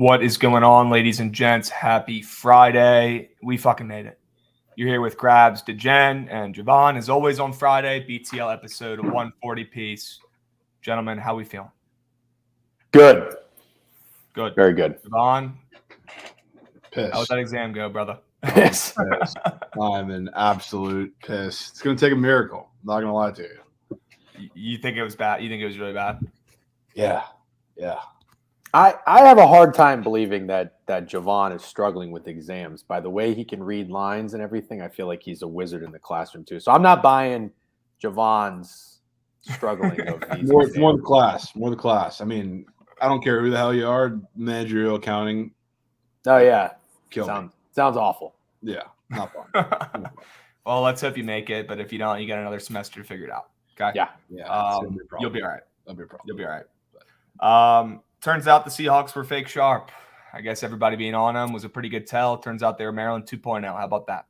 What is going on, ladies and gents? Happy Friday. We fucking made it. You're here with Krabs, Jen, and Jovan, as always on Friday, BTL episode 140 piece. Gentlemen, how we feeling? Good. Good. Very good. Jovan, Pissed. how did that exam go, brother? Piss. I'm an absolute piss. It's going to take a miracle. I'm not going to lie to you. You think it was bad? You think it was really bad? Yeah. I have a hard time believing that Jovan is struggling with exams. By the way he can read lines and everything, I feel like he's a wizard in the classroom too. So I'm not buying Jovan's struggling of these More exams. the class. I mean, I don't care who the hell you are. Managerial accounting. Oh yeah, Kill me. sounds awful. Yeah, not fun. Well, let's hope you make it, but if you don't, you got another semester figured out. Okay? Yeah. Yeah, it's gonna be a problem. You'll be all right. That'll be a problem. You'll be all right. Turns out the Seahawks were fake sharp. I guess everybody being on them was a pretty good tell. Turns out they were Maryland 2.0. How about that?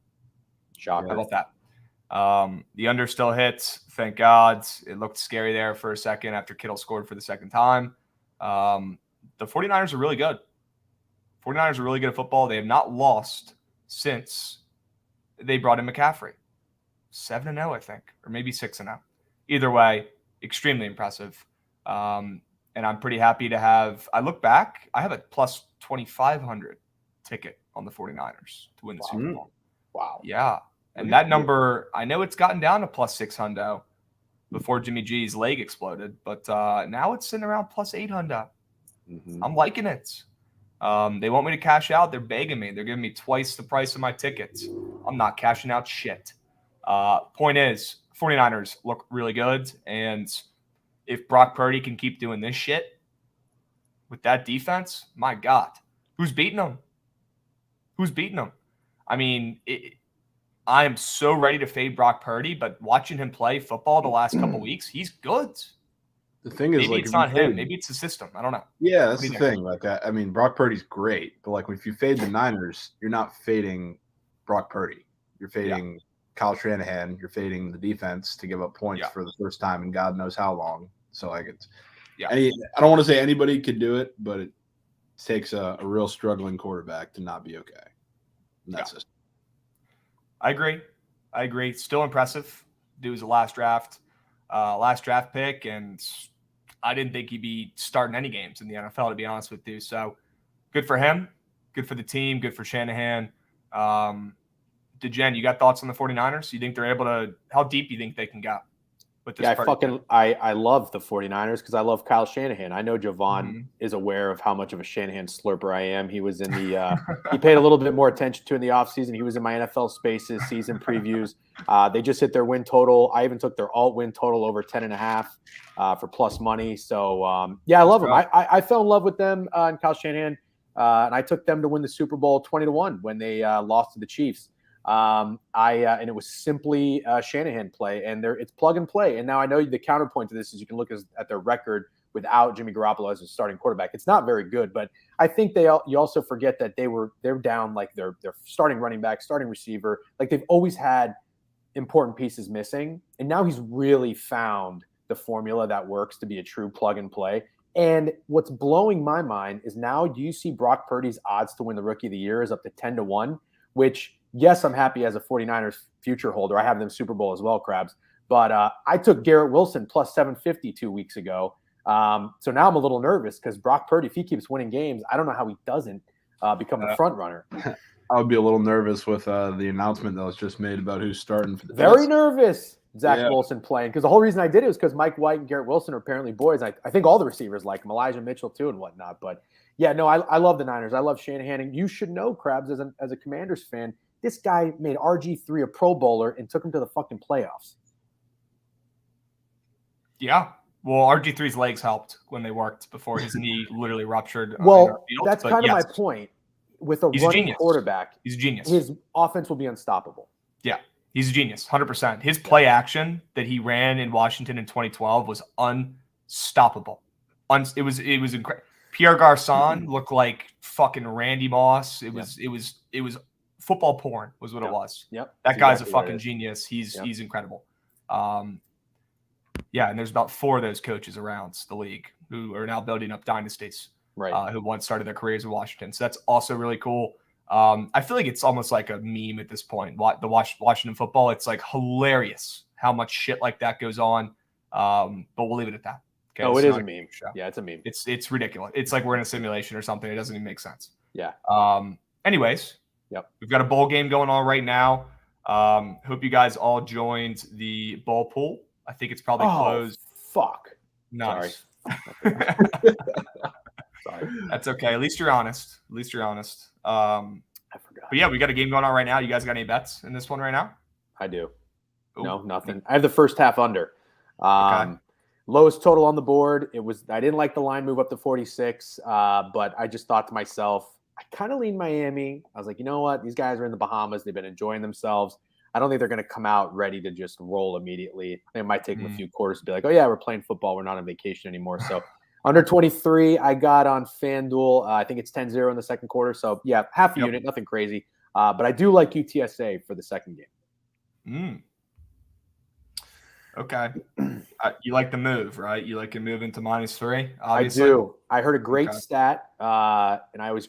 Shocker. How about that? The under still hits. Thank God. It looked scary there for a second after Kittle scored for the second time. The 49ers are really good. 49ers are really good at football. They have not lost since they brought in McCaffrey. 7-0, I think, or maybe 6-0. Either way, extremely impressive. And I'm pretty happy to have – I look back, I have a plus 2,500 ticket on the 49ers to win the Super Bowl. Wow. Yeah. And that number, I know it's gotten down to plus 600 before Jimmy G's leg exploded, but now it's sitting around plus 800. Mm-hmm. I'm liking it. They want me to cash out. They're begging me. They're giving me twice the price of my tickets. I'm not cashing out shit. Point is, 49ers look really good, and – if Brock Purdy can keep doing this shit with that defense, my God, who's beating them? Who's beating them? I mean, I am so ready to fade Brock Purdy, but watching him play football the last couple weeks, he's good. The thing is, maybe it's not him. Maybe it's the system. I don't know. Yeah, that's the thing. Like, I mean, Brock Purdy's great, but like if you fade the Niners, you're not fading Brock Purdy. You're fading Kyle Shanahan. You're fading the defense to give up points for the first time in God knows how long. So like it's I don't want to say anybody could do it, but it takes a real struggling quarterback to not be okay. And that's it. I agree. Still impressive. Dude was the last draft pick, and I didn't think he'd be starting any games in the NFL, to be honest with you. So good for him. Good for the team. Good for Shanahan. Jen, you got thoughts on the 49ers? You think they're able to – how deep do you think they can go? I love the 49ers because I love Kyle Shanahan. I know Jovan is aware of how much of a Shanahan slurper I am. He was in the he paid a little bit more attention to in the offseason. He was in my NFL Spaces season previews. They just hit their win total. I even took their alt win total over 10.5 for plus money. So I love them. I fell in love with them and Kyle Shanahan, and I took them to win the Super Bowl 20-1 when they lost to the Chiefs. And it was simply a Shanahan play, and it's plug and play. And now I know the counterpoint to this is you can look at their record without Jimmy Garoppolo as a starting quarterback. It's not very good, but I think you also forget that they're down like their starting running back, starting receiver. Like they've always had important pieces missing, and now he's really found the formula that works to be a true plug and play. And what's blowing my mind is now do you see Brock Purdy's odds to win the Rookie of the Year is up to 10-1, which yes, I'm happy as a 49ers future holder. I have them Super Bowl as well, Krabs. But I took Garrett Wilson plus 750 2 weeks ago. So now I'm a little nervous because Brock Purdy, if he keeps winning games, I don't know how he doesn't become the front runner. I would be a little nervous with the announcement that was just made about who's starting for the Very nervous. Zach Wilson playing. Because the whole reason I did it was because Mike White and Garrett Wilson are apparently boys. I think all the receivers like him, Elijah Mitchell too and whatnot. But yeah, no, I love the Niners. I love Shanahan. And you should know, Krabs, as a Commanders fan, this guy made RG3 a Pro Bowler and took him to the fucking playoffs. Yeah. Well, RG3's legs helped when they worked before his knee literally ruptured. Well, that's kind of my point. With a running quarterback, he's a genius. His offense will be unstoppable. Yeah, he's a genius, 100%. His play action that he ran in Washington in 2012 was unstoppable. It was incredible. Pierre Garçon looked like fucking Randy Moss. It was football porn was what it was. Yep. That guy's a fucking genius. He's incredible. And there's about 4 of those coaches around the league who are now building up dynasties. who once started their careers in Washington. So that's also really cool. I feel like it's almost like a meme at this point. The Washington football, it's like hilarious how much shit like that goes on. But we'll leave it at that. Okay, it is a meme. Show. Yeah, it's a meme. It's ridiculous. It's like we're in a simulation or something. It doesn't even make sense. Yeah. Anyways, we've got a bowl game going on right now. Hope you guys all joined the bowl pool. I think it's probably closed. Fuck. Nice. Sorry. That's okay. At least you're honest. I forgot. But yeah, we got a game going on right now. You guys got any bets in this one right now? I do. Ooh. No, nothing. I have the first half under. Okay. Lowest total on the board. I didn't like the line move up to 46, but I just thought to myself, I kind of leaned Miami. I was like, you know what? These guys are in the Bahamas. They've been enjoying themselves. I don't think they're going to come out ready to just roll immediately. I think it might take them a few quarters to be like, oh, yeah, we're playing football. We're not on vacation anymore. So under 23, I got on FanDuel. I think it's 10-0 in the second quarter. So, yeah, half a unit, nothing crazy. But I do like UTSA for the second game. Okay. You like the move, right? You like a move into -3, I obviously? do. I heard a great stat, and I always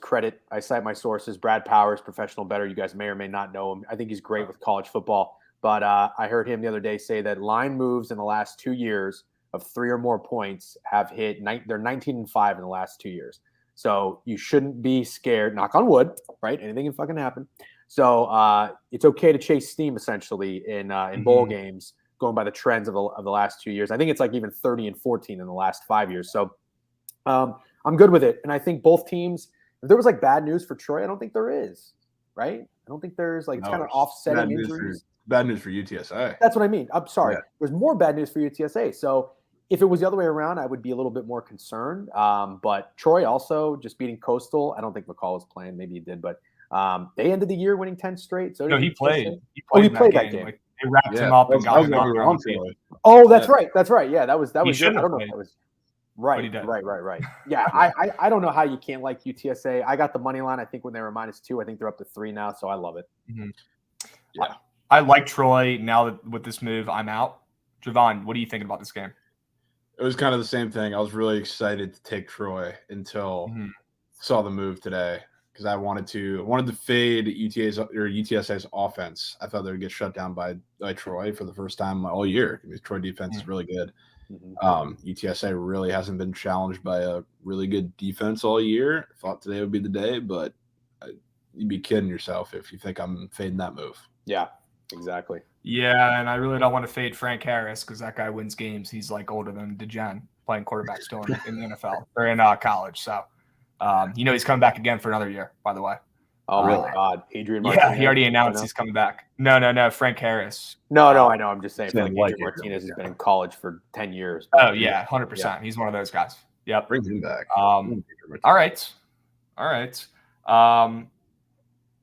I cite my sources. Brad Powers, professional bettor. You guys may or may not know him. I think he's great with college football. But I heard him the other day say that line moves in the last 2 years of 3 or more points have hit they're 19-5 in the last 2 years. So you shouldn't be scared. Knock on wood, right? Anything can fucking happen. So it's okay to chase steam essentially in bowl games, going by the trends of the last 2 years. I think it's like even 30-14 in the last 5 years. So I'm good with it. And I think both teams, if there was like bad news for Troy, I don't think there is, right? I don't think there's like kind of offsetting injuries. Bad news for UTSA. That's what I mean. I'm sorry. Yeah. There's more bad news for UTSA. So if it was the other way around, I would be a little bit more concerned. But Troy also just beating Coastal. I don't think McCall was playing. Maybe he did, but they ended the year winning 10 straight. So no, he played. He played that game. Like, they wrapped him up and got him out there on the field. Oh, that's right. That's right. Yeah, that was. I don't know if that was right. Right. Yeah, I don't know how you can't like UTSA. I got the money line. I think when they were -2, I think they're up to 3 now. So I love it. Yeah, I like Troy. Now that with this move, I'm out. Jovan, what are you thinking about this game? It was kind of the same thing. I was really excited to take Troy until saw the move today because I wanted to fade UTSA's offense. I thought they would get shut down by Troy for the first time all year. I mean, Troy defense is really good. UTSA really hasn't been challenged by a really good defense all year. I thought today would be the day, but you'd be kidding yourself if you think I'm fading that move. Yeah, exactly. Yeah, and I really don't want to fade Frank Harris because that guy wins games. He's like older than DeGen, playing quarterback still in the NFL or in college. So, he's coming back again for another year, by the way. Oh, really? God. Adrian Martinez. Yeah, he already announced he's coming back. No, Frank Harris. No, I know. I'm just saying Adrian Martinez has been in college for 10 years. Oh, yeah, 100%. Yeah. He's one of those guys. Yep. Bring him back. All right.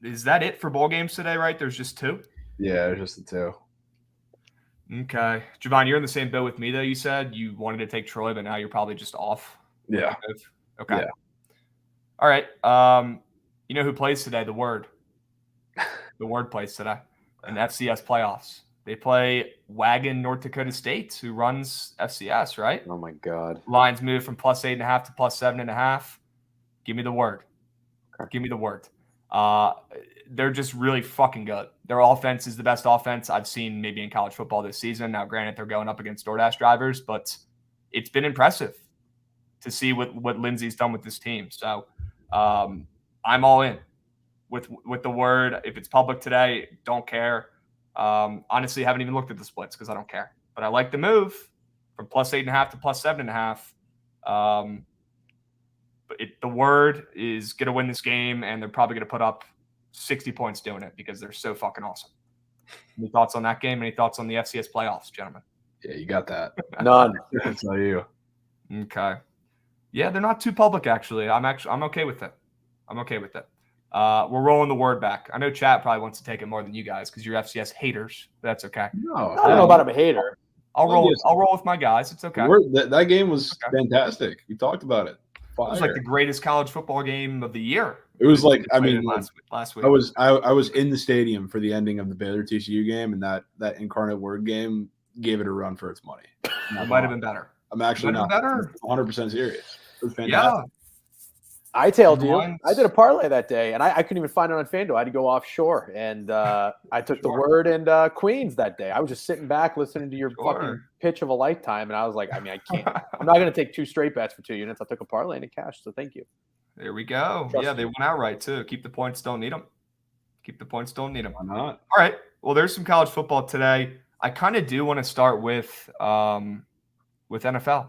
Is that it for bowl games today, right? There's just 2? Yeah, there's just the 2. Okay. Jovan, you're in the same boat with me, though. You said you wanted to take Troy, but now you're probably just off. Yeah. Okay. Yeah. All right. You know who plays today? The Word. The Word plays today in FCS playoffs. They play Wagon North Dakota State, who runs FCS, right? Oh, my God. Lines move from +8.5 to +7.5. Give me the Word. Okay. Give me the Word. They're just really fucking good. Their offense is the best offense I've seen maybe in college football this season. Now, granted, they're going up against DoorDash drivers, but it's been impressive to see what Lindsey's done with this team. So I'm all in with the Word. If it's public today, don't care. Honestly, haven't even looked at the splits because I don't care. But I like the move from +8.5 to +7.5. But the Word is going to win this game, and they're probably going to put up 60 points doing it because they're so fucking awesome. Any thoughts on that game? Any thoughts on the FCS playoffs, gentlemen? Yeah, you got that. None. That's not you. Okay. Yeah, they're not too public, actually. I'm okay with it. We're rolling the Word back. I know chat probably wants to take it more than you guys because you're FCS haters. But that's okay. No, I don't know about I'm a hater. I'll roll with my guys. It's okay. That game was fantastic. We talked about it. It was like the greatest college football game of the year. It was like, last week. I was in the stadium for the ending of the Baylor TCU game, and that Incarnate Word game gave it a run for its money. It might have been better. I'm actually not 100% serious. It was fantastic. I tailed you. I did a parlay that day, and I couldn't even find it on FanDuel. I had to go offshore, and I took the word and Queens that day. I was just sitting back listening to your fucking pitch of a lifetime, and I was like, I mean, I can't. I'm not going to take 2 straight bets for 2 units. I took a parlay and it cashed, so thank you. There we go. Yeah, they went out right, too. Keep the points, don't need them. Keep the points, don't need them. Why not? All right. Well, there's some college football today. I kind of do want to start with NFL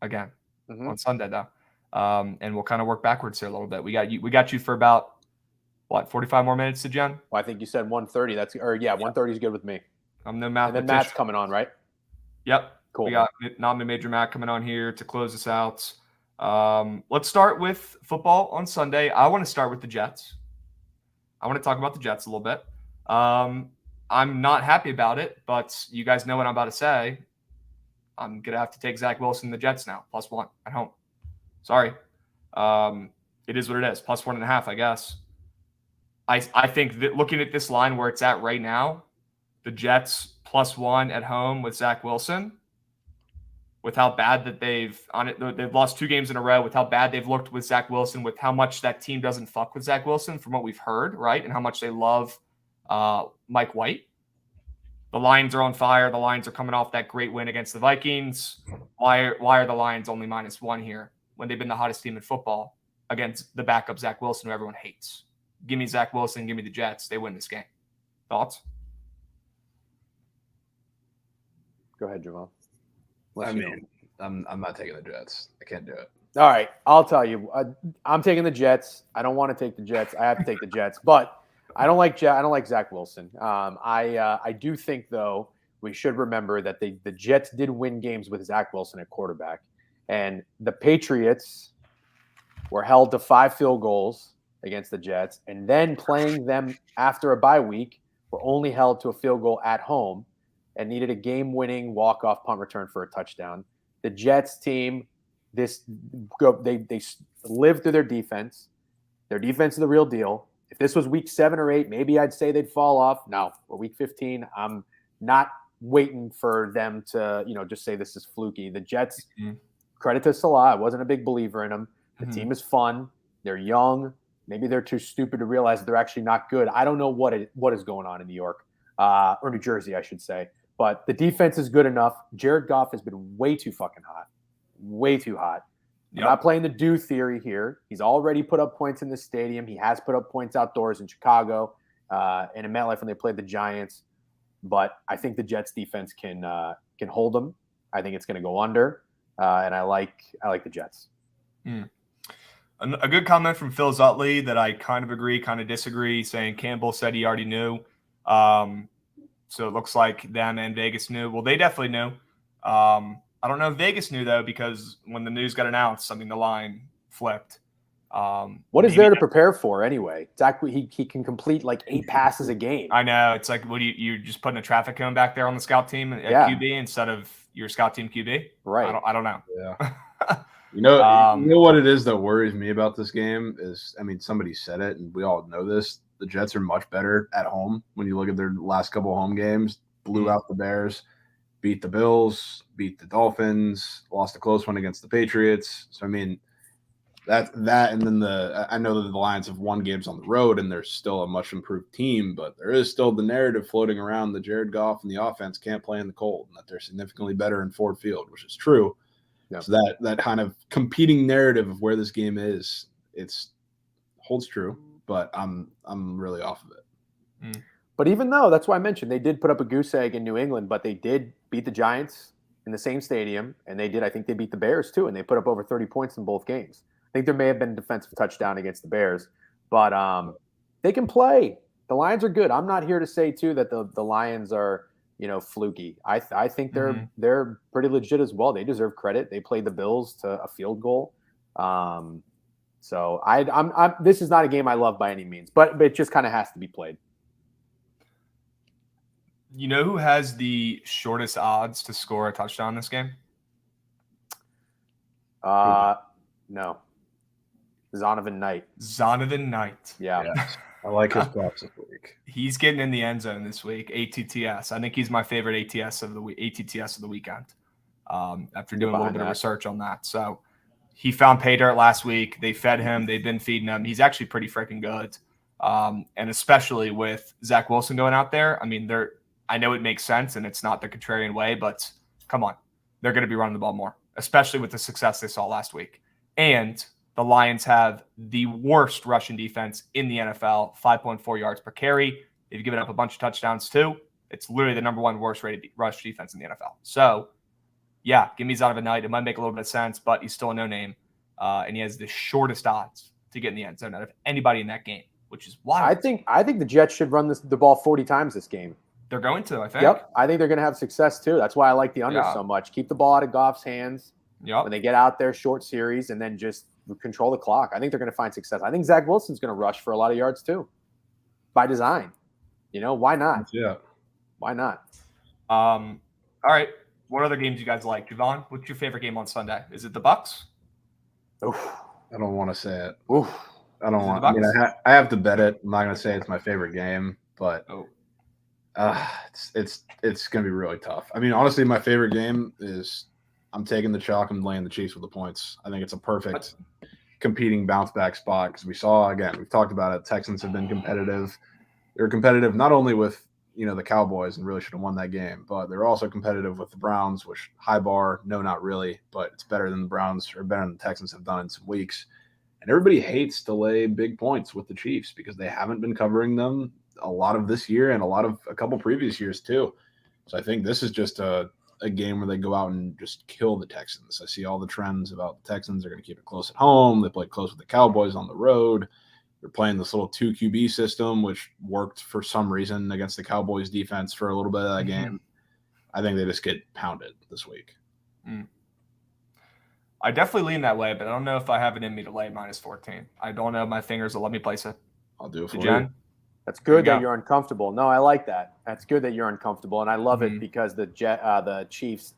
again on Sunday, though. And we'll kind of work backwards here a little bit. We got you for about 45 more minutes to Jen? Well, I think you said 1:30. 1:30 is good with me. I'm no math. And then Matt's coming on, right? Yep. Cool. We got nominee Major Matt coming on here to close us out. Let's start with football on Sunday. I want to start with the Jets. I want to talk about the Jets a little bit. I'm not happy about it, but you guys know what I'm about to say. I'm going to have to take Zach Wilson and the Jets now, +1 at home. Sorry. It is what it is. +1.5, I guess. I think that looking at this line where it's at right now, the Jets +1 at home with Zach Wilson, with how bad that they've lost 2 games in a row, with how bad they've looked with Zach Wilson, with how much that team doesn't fuck with Zach Wilson from what we've heard, right? And how much they love Mike White. The Lions are on fire. The Lions are coming off that great win against the Vikings. Why are the Lions only -1 here when they've been the hottest team in football against the backup Zach Wilson, who everyone hates? Give me Zach Wilson. Give me the Jets. They win this game. Thoughts? Go ahead, Jovan. I'm not taking the Jets. I can't do it. All right, I'll tell you. I'm taking the Jets. I don't want to take the Jets. I have to take the Jets, but I don't like Zach Wilson. I do think though we should remember that the Jets did win games with Zach Wilson at quarterback, and the Patriots were held to 5 field goals against the Jets, and then playing them after a bye week were only held to a field goal at home and needed a game-winning walk-off punt return for a touchdown. The Jets team, they live through their defense. Their defense is the real deal. If this was week 7 or 8, maybe I'd say they'd fall off. Now, for week 15, I'm not waiting for them to, just say this is fluky. The Jets, credit to Salah, I wasn't a big believer in them. The team is fun. They're young. Maybe they're too stupid to realize that they're actually not good. I don't know what is going on in New York or New Jersey, I should say. But the defense is good enough. Jared Goff has been way too fucking hot. Way too hot. Yep. I'm not playing the do theory here. He's already put up points in the stadium. He has put up points outdoors in Chicago and in MetLife when they played the Giants. But I think the Jets defense can hold them. I think it's going to go under. And I like the Jets. A good comment from Phil Zutley that I kind of agree, kind of disagree, saying Campbell said he already knew. So it looks like them and Vegas knew. Well, they definitely knew. I don't know if Vegas knew, though, because when the news got announced, the line flipped. What is there to prepare for anyway? Zach, he can complete like 8 passes a game. I know. It's like, what do you're just putting a traffic cone back there on the scout team at QB instead of your scout team QB? Right. I don't know. Yeah. You know what it is that worries me about this game is, somebody said it, and we all know this. The Jets are much better at home. When you look at their last couple of home games, blew out the Bears, beat the Bills, beat the Dolphins, lost a close one against the Patriots. So that and then I know that the Lions have won games on the road, and they're still a much improved team, but there is still the narrative floating around that Jared Goff and the offense can't play in the cold, and that they're significantly better in Ford Field, which is true. Yeah. So that kind of competing narrative of where this game is, holds true, but I'm really off of it. But even though, that's why I mentioned, they did put up a goose egg in New England, but they did beat the Giants in the same stadium, and I think they beat the Bears too, and they put up over 30 points in both games. I think there may have been a defensive touchdown against the Bears, but they can play. The Lions are good. I'm not here to say too that the Lions are fluky. I think they're pretty legit as well. They deserve credit. They played the Bills to a field goal. So this is not a game I love by any means, but it just kind of has to be played. You know who has the shortest odds to score a touchdown this game? No. Zonovan Knight. Yeah. I like his props this week. He's getting in the end zone this week. ATTS. I think he's my favorite ATTS of the weekend. After doing a little bit of research on that, so He found pay dirt last week. They fed him. They've been feeding him. He's actually pretty freaking good. And especially with Zach Wilson going out there, I mean, I know it makes sense and it's not the contrarian way, but come on. They're going to be running the ball more, especially with the success they saw last week. And the Lions have the worst rushing defense in the NFL, 5.4 yards per carry. They've given up a bunch of touchdowns too. It's literally the number one worst rated rush defense in the NFL. So, yeah, give me Zonovan Knight. It might make a little bit of sense, but he's still a no-name. And he has the shortest odds to get in the end zone out of anybody in that game, which is wild. I think the Jets should run the ball 40 times this game. They're going to, I think. Yep. I think they're going to have success too. That's why I like the under so much. Keep the ball out of Goff's hands when they get out there, short series, and then just control the clock. I think they're going to find success. I think Zach Wilson's going to rush for a lot of yards too, by design. Why not? Yeah. Why not? All right. What other games you guys like? Jovan, what's your favorite game on Sunday? Is it the Bucks? Oof. I don't want to say it. Oof. I don't want. I mean, I have to bet it. I'm not going to say it's my favorite game, but it's going to be really tough. I mean, honestly, my favorite game is I'm taking the chalk and laying the Chiefs with the points. I think it's a perfect competing bounce back spot because we've talked about it. Texans have been competitive. They're competitive not only with the Cowboys and really should have won that game, but they're also competitive with the Browns, which high bar, no, not really, but it's better than the Browns or better than the Texans have done in some weeks. And everybody hates to lay big points with the Chiefs because they haven't been covering them a lot of this year and a couple previous years too. So I think this is just a game where they go out and just kill the Texans. I see all the trends about the Texans. They're going to keep it close at home. They play close with the Cowboys on the road. They're playing this little 2 QB system, which worked for some reason against the Cowboys defense for a little bit of that game. I think they just get pounded this week. I definitely lean that way, but I don't know if I have it in me to lay -14. I don't know if my fingers will let me place it. I'll do it for you. That's good that you're uncomfortable. No, I like that. That's good that you're uncomfortable, and I love it because the Chiefs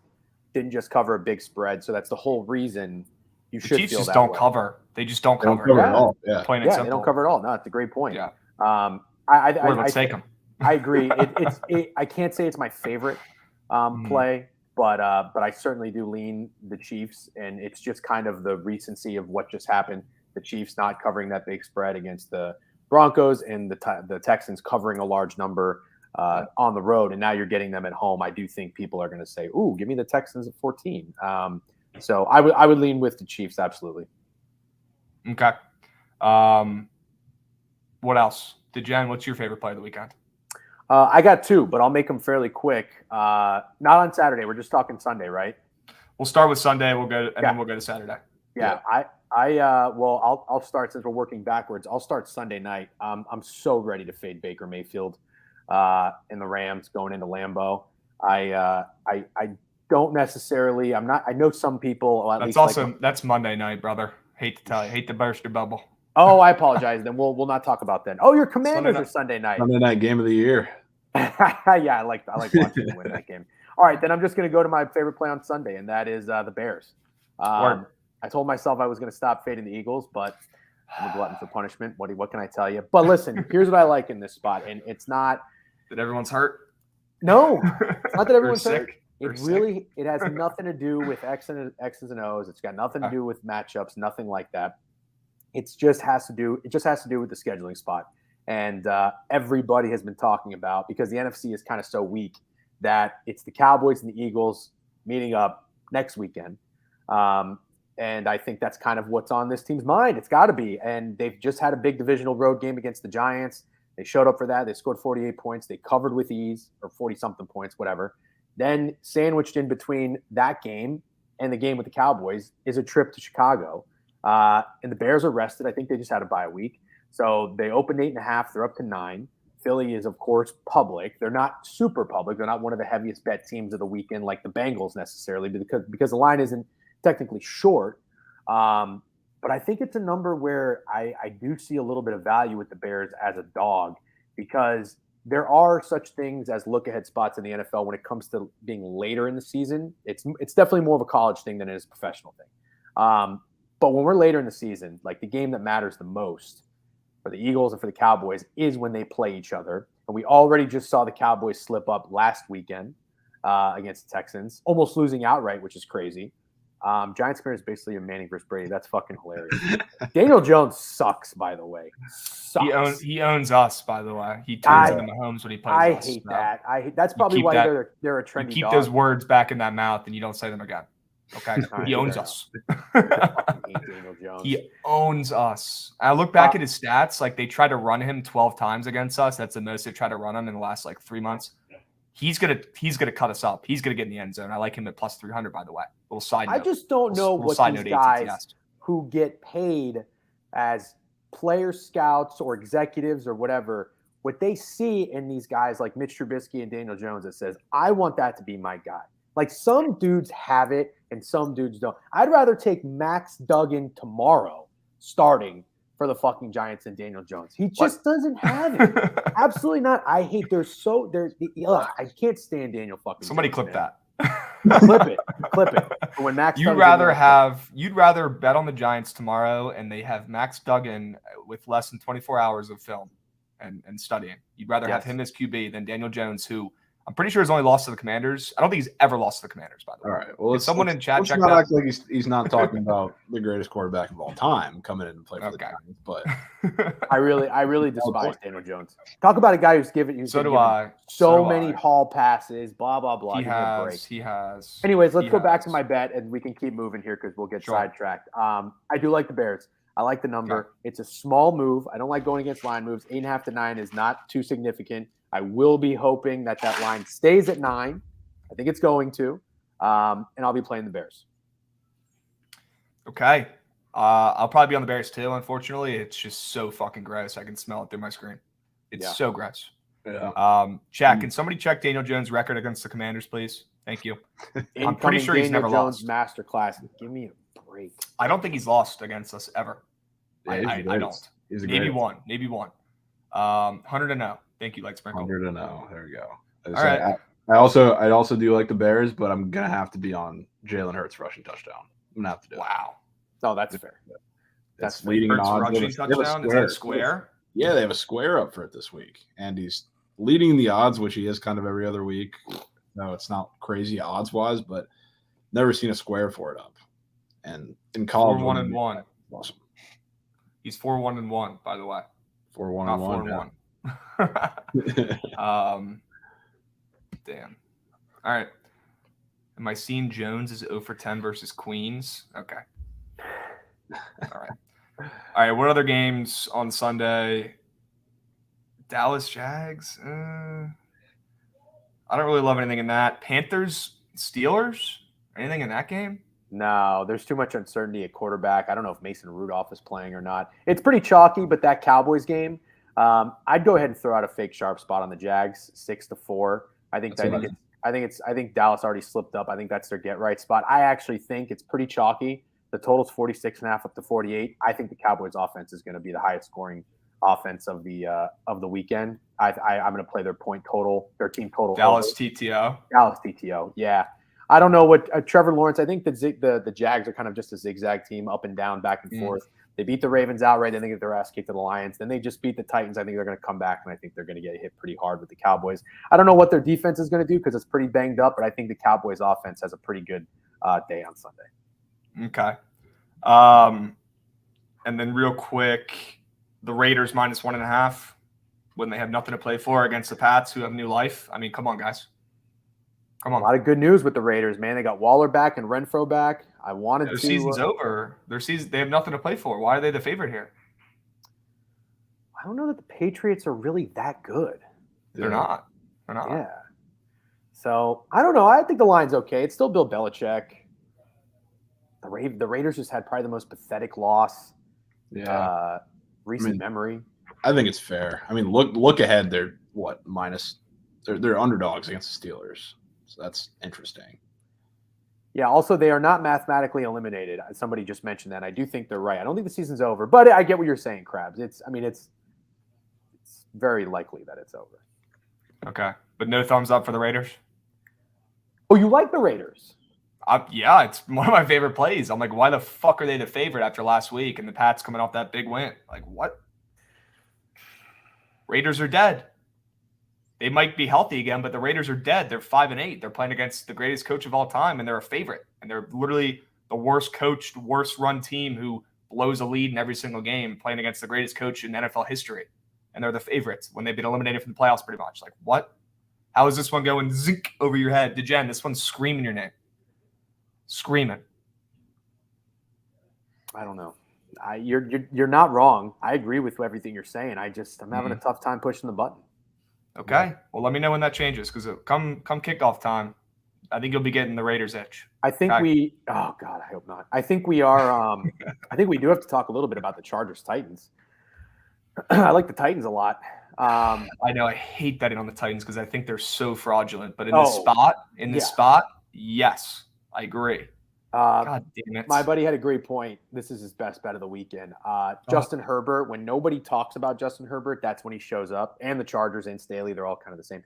didn't just cover a big spread, so that's the whole reason you should feel that way. The Chiefs just don't cover. They just don't cover. They don't cover at all. Yeah, plain and simple. They don't cover at all. No, that's a great point. Yeah. Let's take them. I agree. I can't say it's my favorite play, but I certainly do lean the Chiefs, and it's just kind of the recency of what just happened. The Chiefs not covering that big spread against the Broncos and the Texans covering a large number on the road, and now you're getting them at home. I do think people are going to say, "Ooh, give me the Texans at 14." So I would lean with the Chiefs, absolutely. Okay. What else? Jen, what's your favorite play of the weekend? I got two, but I'll make them fairly quick. Not on Saturday. We're just talking Sunday, right? We'll start with Sunday. We'll go, and then we'll go to Saturday. Yeah. I'll start since we're working backwards. I'll start Sunday night. I'm so ready to fade Baker Mayfield in the Rams going into Lambeau. I don't necessarily. I'm not. I know some people. That's Monday night, brother. Hate to tell you. Hate to burst your bubble. Oh, I apologize. Then we'll not talk about that. Oh, your Commanders are Sunday night. Sunday night game of the year. Yeah, I like watching them win that game. All right, then I'm just going to go to my favorite play on Sunday, and that is the Bears. I told myself I was going to stop fading the Eagles, but I'm a glutton for punishment. What can I tell you? But listen, here's what I like in this spot, and it's not that everyone's hurt. No, it's not that everyone's hurt. Sick. It has nothing to do with X's and O's. It's got nothing to do with matchups, nothing like that. It just has to do with the scheduling spot. And everybody has been talking about, because the NFC is kind of so weak, that it's the Cowboys and the Eagles meeting up next weekend. And I think that's kind of what's on this team's mind. It's got to be. And they've just had a big divisional road game against the Giants. They showed up for that. They scored 48 points. They covered with ease, or 40-something points, whatever. Then sandwiched in between that game and the game with the Cowboys is a trip to Chicago. And the Bears are rested. I think they just had a bye week. So they opened 8.5. They're up to 9. Philly is, of course, public. They're not super public. They're not one of the heaviest bet teams of the weekend like the Bengals necessarily, because the line isn't technically short. But I think it's a number where I do see a little bit of value with the Bears as a dog, because there are such things as look-ahead spots in the NFL when it comes to being later in the season. It's definitely more of a college thing than it is a professional thing. But when we're later in the season, like the game that matters the most for the Eagles and for the Cowboys is when they play each other. And we already just saw the Cowboys slip up last weekend against the Texans, almost losing outright, which is crazy. Giants Bears is basically a Manning versus Brady. That's fucking hilarious. Daniel Jones sucks, by the way. Sucks. He owns us, by the way. He turns into Mahomes when he plays us. I hate that. That's probably why they're a trendy You keep dog. those words back in that mouth and you don't say them again. Okay? He owns us. I fucking hate Daniel Jones. He owns us. I look back at his stats. Like, they tried to run him 12 times against us. That's the most they've tried to run him in the last, 3 months. He's gonna cut us up. He's gonna get in the end zone. I like him at plus 300, by the way. Little side note. I just don't know what these guys who get paid as player scouts or executives or whatever, what they see in these guys like Mitch Trubisky and Daniel Jones that says, I want that to be my guy. Like, some dudes have it and some dudes don't. I'd rather take Max Duggan tomorrow starting for the fucking Giants than Daniel Jones. He just doesn't have it. Absolutely not. I hate I can't stand Daniel fucking Somebody Jones, clip man. that. Clip it. But when Max you'd rather bet on the Giants tomorrow and they have Max Duggan with less than 24 hours of film and studying. You'd rather have him as QB than Daniel Jones, who I'm pretty sure has only lost to the Commanders. I don't think he's ever lost to the Commanders, by the way. All right. Well, someone in chat check not that? act like he's not talking about the greatest quarterback of all time coming in and play for the Giants, but I really despise Daniel Jones. Talk about a guy who's given so many hall passes, blah blah blah. He has. Anyways, let's go back to my bet and we can keep moving here because we'll get sidetracked. I do like the Bears. I like the number. Okay. It's a small move. I don't like going against line moves. 8.5 to 9 is not too significant. I will be hoping that line stays at 9. I think it's going to. And I'll be playing the Bears. Okay. I'll probably be on the Bears too, unfortunately. It's just so fucking gross. I can smell it through my screen. It's so gross. Yeah. Chat, can somebody check Daniel Jones' record against the Commanders, please? Thank you. I'm pretty sure he's never lost. Masterclass. Give me a break. I don't think he's lost against us ever. Yeah, I don't. Maybe one. 100-0. Thank you, Light Sprinkle. 100-0. There we go. All right. I also do like the Bears, but I'm gonna have to be on Jalen Hurts rushing touchdown. I'm gonna have to do it. Wow. No, that's fair. That's leading Hurts odds. Rushing touchdown. Is that square? Yeah, they have a square up for it this week, and he's leading the odds, which he is kind of every other week. No, it's not crazy odds wise, but never seen a square for it up. And in college, 4-1-1. Awesome. He's 4-1-1, by the way. 4-1-1. 4-1. Damn. All right. Am I seeing Jones is 0 for 10 versus Queens? Okay. All right. What other games on Sunday? Dallas Jags. I don't really love anything in that. Panthers Steelers. Anything in that game? No, there's too much uncertainty at quarterback. I don't know if Mason Rudolph is playing or not. It's pretty chalky, but that Cowboys game, I'd go ahead and throw out a fake sharp spot on the Jags, 6-4. I think Dallas already slipped up. I think that's their get right spot. I actually think it's pretty chalky. The total's 46.5 up to 48. I think the Cowboys offense is going to be the highest scoring offense of the weekend. I'm going to play their point total, their team total. Dallas over. TTO. Yeah. I don't know what Trevor Lawrence. I think the Jags are kind of just a zigzag team, up and down, back and forth. They beat the Ravens outright. Then they get their ass kicked to the Lions. Then they just beat the Titans. I think they're going to come back, and I think they're going to get hit pretty hard with the Cowboys. I don't know what their defense is going to do because it's pretty banged up, but I think the Cowboys offense has a pretty good day on Sunday. Okay. And then real quick, the Raiders minus 1.5 when they have nothing to play for against the Pats who have new life. I mean, come on, guys. Come on. A lot of good news with the Raiders, man. They got Waller back and Renfro back. Their season's over. They have nothing to play for. Why are they the favorite here? I don't know that the Patriots are really that good. They're not. Yeah. So, I don't know. I think the line's okay. It's still Bill Belichick. The Raiders just had probably the most pathetic loss. Yeah. Recent memory. I think it's fair. I mean, look ahead. They're minus. They're underdogs against the Steelers. So that's interesting. Yeah. Also, they are not mathematically eliminated. Somebody just mentioned that. I do think they're right. I don't think the season's over, but I get what you're saying, Krabs. It's very likely that it's over. Okay, but no thumbs up for the Raiders. Oh, you like the Raiders? Yeah, it's one of my favorite plays. I'm like, why the fuck are they the favorite after last week and the Pats coming off that big win? Like, what? Raiders are dead. They might be healthy again, but the Raiders are dead. They're 5-8. They're playing against the greatest coach of all time, and they're a favorite. And they're literally the worst coached, worst run team who blows a lead in every single game, playing against the greatest coach in NFL history. And they're the favorites when they've been eliminated from the playoffs pretty much. Like, what? How is this one going zink over your head? DeGen, this one's screaming your name. Screaming. I don't know. You're not wrong. I agree with everything you're saying. I'm having a tough time pushing the button. Okay. Well, let me know when that changes, because come kickoff time, I think you'll be getting the Raiders itch. I think oh God, I hope not. I think we are I think we do have to talk a little bit about the Chargers Titans. I like the Titans a lot. I know I hate betting on the Titans because I think they're so fraudulent, but in this spot, yes, I agree. God damn it. My buddy had a great point. This is his best bet of the weekend. Justin Herbert, when nobody talks about Justin Herbert, that's when he shows up. And the Chargers and Staley, they're all kind of the same.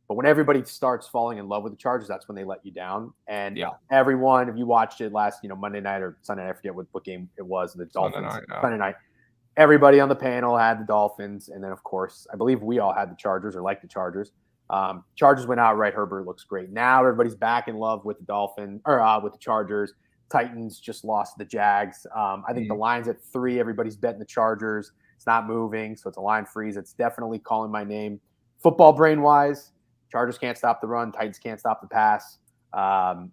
But when everybody starts falling in love with the Chargers, that's when they let you down. And everyone, if you watched it last, Monday night or Sunday night, I forget what game it was, the Dolphins. Sunday night. Everybody on the panel had the Dolphins. And then, of course, I believe we all had the Chargers or liked the Chargers. Chargers went outright. Herbert looks great. Now everybody's back in love with the Dolphins or with the Chargers. Titans just lost the Jags. I think the line's at 3. Everybody's betting the Chargers. It's not moving, so it's a line freeze. It's definitely calling my name. Football brain wise, Chargers can't stop the run. Titans can't stop the pass. I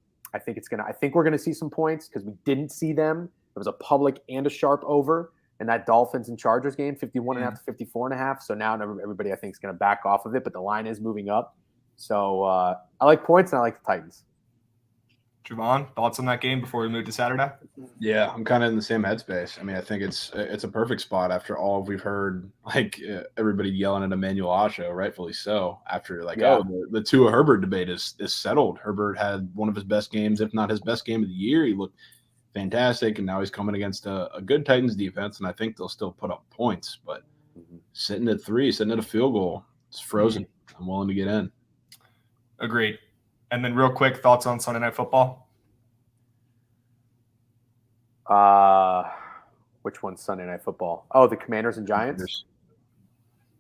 think we're gonna see some points because we didn't see them. There was a public and a sharp over in that Dolphins and Chargers game, 51.5 to 54.5. So now everybody I think is gonna back off of it, but the line is moving up. So I like points and I like the Titans. Jovan, thoughts on that game before we move to Saturday? Yeah, I'm kind of in the same headspace. I mean, I think it's a perfect spot after all we've heard, like everybody yelling at Emmanuel Osho, rightfully so. After the Tua Herbert debate is settled. Herbert had one of his best games, if not his best game of the year. He looked fantastic, and now he's coming against a good Titans defense, and I think they'll still put up points. But sitting at 3, sitting at a field goal, it's frozen. I'm willing to get in. Agreed. And then real quick, thoughts on Sunday Night Football? Which one's Sunday Night Football? Oh, the Commanders and Giants?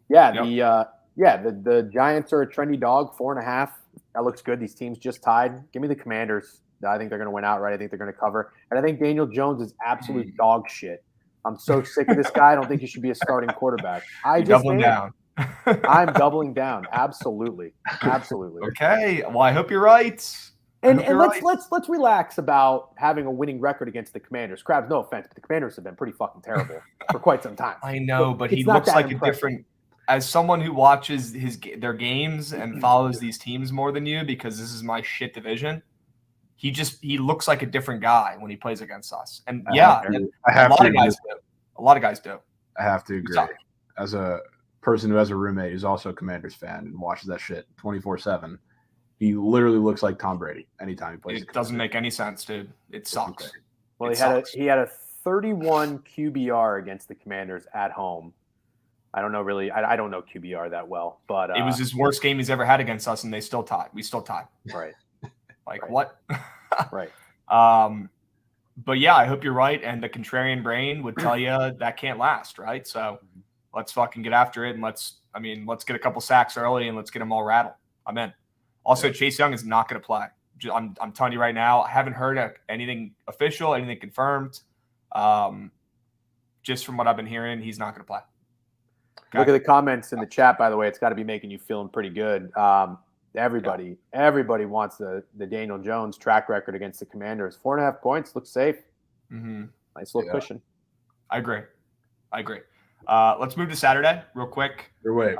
Yep. The Giants are a trendy dog, 4.5. That looks good. These teams just tied. Give me the Commanders. I think they're going to win outright. I think they're going to cover. And I think Daniel Jones is absolute dog shit. I'm so sick of this guy. I don't think he should be a starting quarterback. Doubling down. I'm doubling down. Absolutely. Okay. Well, I hope you're right. And let's relax about having a winning record against the Commanders. Krabs, no offense, but the Commanders have been pretty fucking terrible for quite some time. I know, but he looks like a different. As someone who watches their games and follows these teams more than you, because this is my shit division, he looks like a different guy when he plays against us. And a lot of guys do. I have to agree. As a person who has a roommate who's also a Commanders fan and watches that shit 24/7, he literally looks like Tom Brady anytime he plays. It doesn't make any sense, dude. It sucks. Well, he had a 31 QBR against the Commanders at home. I don't know really. I don't know QBR that well, but it was his worst game he's ever had against us, and they still tied. We still tied. Right. What? Right. But yeah, I hope you're right. And the contrarian brain would tell you that can't last, right? So let's fucking get after it, and let's get a couple sacks early, and let's get them all rattled. I'm in. Also, Chase Young is not going to play. I'm telling you right now. I haven't heard anything official, anything confirmed. Just from what I've been hearing, he's not going to play. Okay. Look at the comments in the chat, by the way. It's got to be making you feeling pretty good. Everybody wants the Daniel Jones track record against the Commanders. 4.5 points. Looks safe. Mm-hmm. Nice little cushion. I agree. Let's move to Saturday real quick. Real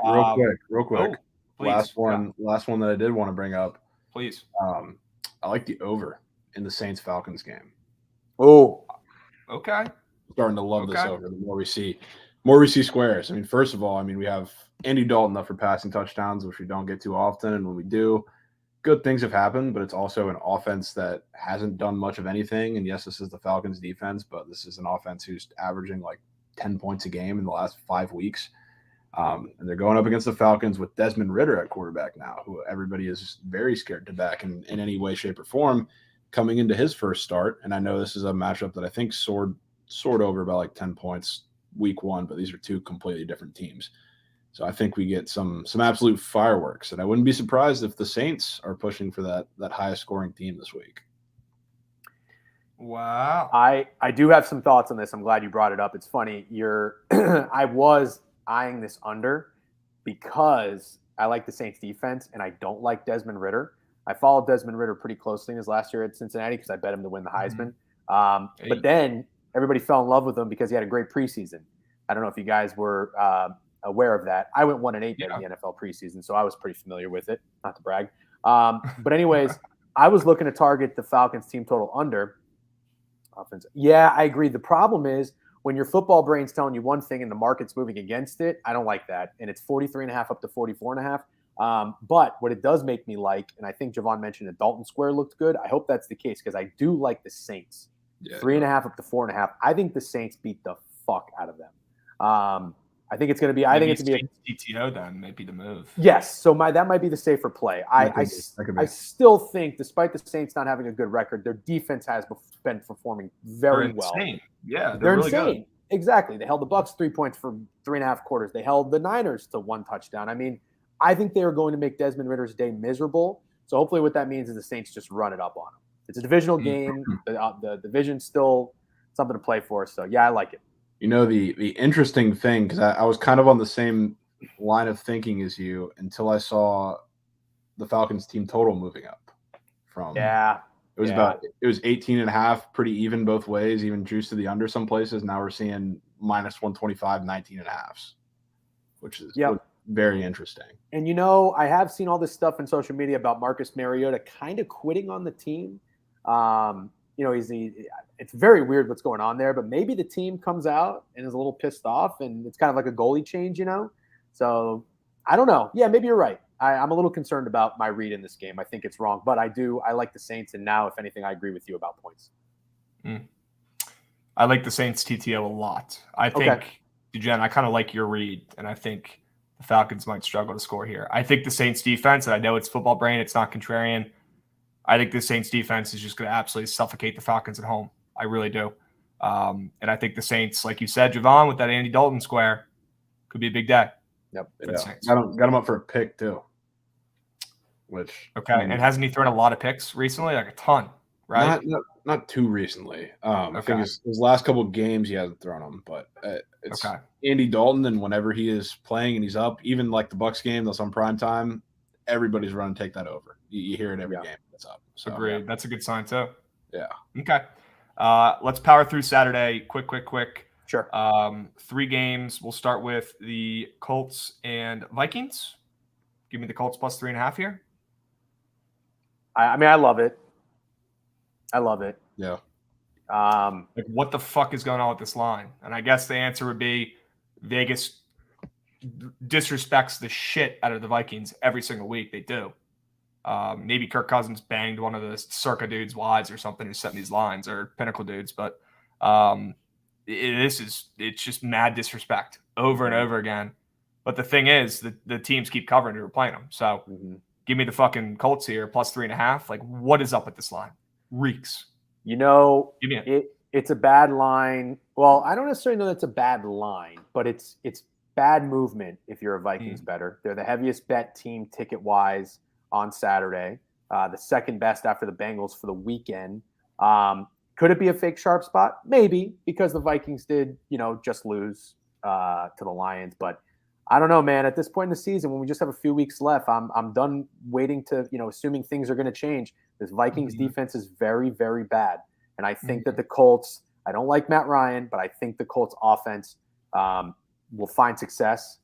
quick. Oh, last one that I did want to bring up. Please. I like the over in the Saints-Falcons game. Oh. Okay. Starting to love this over. The more we see squares. I mean, first of all, we have Andy Dalton up for passing touchdowns, which we don't get too often. And when we do, good things have happened, but it's also an offense that hasn't done much of anything. And yes, this is the Falcons defense, but this is an offense who's averaging like 10 points a game in the last 5 weeks. And they're going up against the Falcons with Desmond Ridder at quarterback now, who everybody is very scared to back in any way, shape, or form coming into his first start. And I know this is a matchup that I think soared over by like 10 points week 1, but these are two completely different teams. So I think we get some absolute fireworks. And I wouldn't be surprised if the Saints are pushing for that highest scoring team this week. Wow. I do have some thoughts on this. I'm glad you brought it up. It's funny. I was eyeing this under because I like the Saints defense and I don't like Desmond Ridder. I followed Desmond Ridder pretty closely in his last year at Cincinnati because I bet him to win the Heisman. But then everybody fell in love with him because he had a great preseason. I don't know if you guys were aware of that. I went 1-8 in the NFL preseason, so I was pretty familiar with it. Not to brag. But anyways, I was looking to target the Falcons team total under. Offense. Yeah, I agree. The problem is when your football brain's telling you one thing and the market's moving against it, I don't like that. And it's 43.5 up to 44.5. But what it does make me like, and I think Jovan mentioned that Dalton Square looked good. I hope that's the case because I do like the Saints. 3.5 up to 4.5. I think the Saints beat the fuck out of them. I think it's going to be. I think it's going to be a TTO. Then maybe the move. Yes, so that might be the safer play. I still think, despite the Saints not having a good record, their defense has been performing very well. Yeah, they're really insane. Good. Exactly. They held the Bucs 3 points for 3.5 quarters. They held the Niners to 1 touchdown. I mean, I think they are going to make Desmond Ridder's day miserable. So hopefully, what that means is the Saints just run it up on them. It's a divisional game. The division's still something to play for. So yeah, I like it. You know, the interesting thing, because I was kind of on the same line of thinking as you until I saw the Falcons team total moving up from it was 18.5, pretty even both ways, even juice to the under some places. Now we're seeing minus 125, 19.5s, which is very interesting. And you know, I have seen all this stuff in social media about Marcus Mariota kind of quitting on the team. You know, it's very weird what's going on there, but maybe the team comes out and is a little pissed off and it's kind of like a goalie change, you know? So I don't know. Yeah, maybe you're right. I'm a little concerned about my read in this game. I think it's wrong, but I like the Saints. And now, if anything, I agree with you about points. I like the Saints TTO a lot. I think, Jen, I kind of like your read, and I think the Falcons might struggle to score here. I think the Saints defense, and I know it's football brain, it's not contrarian. I think the Saints defense is just going to absolutely suffocate the Falcons at home. I really do. And I think the Saints, like you said, Jovan, with that Andy Dalton square, could be a big day. Yep. Got him up for a pick, too. And hasn't he thrown a lot of picks recently? Like a ton, right? Not too recently. I think his last couple of games he hasn't thrown them, but it's Andy Dalton, and whenever he is playing and he's up, even like the Bucs game that's on prime time, everybody's running to take that over. You hear it every game that's up. So, agreed. That's a good sign too. Yeah. Okay. Let's power through Saturday. Quick. Sure. 3 games. We'll start with the Colts and Vikings. Give me the Colts plus 3.5 here. I mean, I love it. Yeah. Like, what the fuck is going on with this line? And I guess the answer would be Vegas disrespects the shit out of the Vikings every single week. They do. Maybe Kirk Cousins banged one of the Circa dudes' wives or something who's setting these lines, or Pinnacle dudes, but it's just mad disrespect over and over again. But the thing is, the teams keep covering who are playing them. So give me the fucking Colts here, plus 3.5. Like, what is up with this line? Reeks. You know, it's a bad line. Well, I don't necessarily know that's a bad line, but it's bad movement if you're a Vikings bettor. They're the heaviest bet team ticket-wise on Saturday, the second best after the Bengals for the weekend. Could it be a fake sharp spot? Maybe, because the Vikings did, just lose to the Lions. But I don't know, man. At this point in the season, when we just have a few weeks left, I'm done waiting to, assuming things are going to change. This Vikings defense is very, very bad. And I think that the Colts, I don't like Matt Ryan, but I think the Colts offense will find success.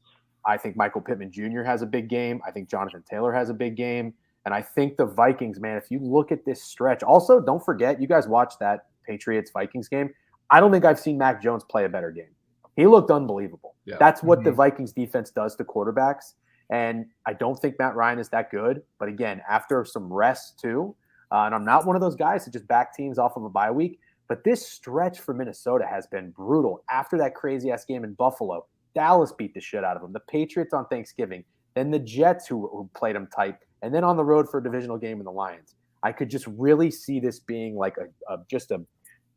I think Michael Pittman Jr. has a big game. I think Jonathan Taylor has a big game. And I think the Vikings, man, if you look at this stretch, also don't forget, you guys watched that Patriots-Vikings game. I don't think I've seen Mac Jones play a better game. He looked unbelievable. Yeah. That's what the Vikings defense does to quarterbacks. And I don't think Matt Ryan is that good. But again, after some rest too, and I'm not one of those guys that just back teams off of a bye week, but this stretch for Minnesota has been brutal. After that crazy-ass game in Buffalo, Dallas beat the shit out of them. The Patriots on Thanksgiving, then the Jets who played them tight, and then on the road for a divisional game in the Lions. I could just really see this being like just a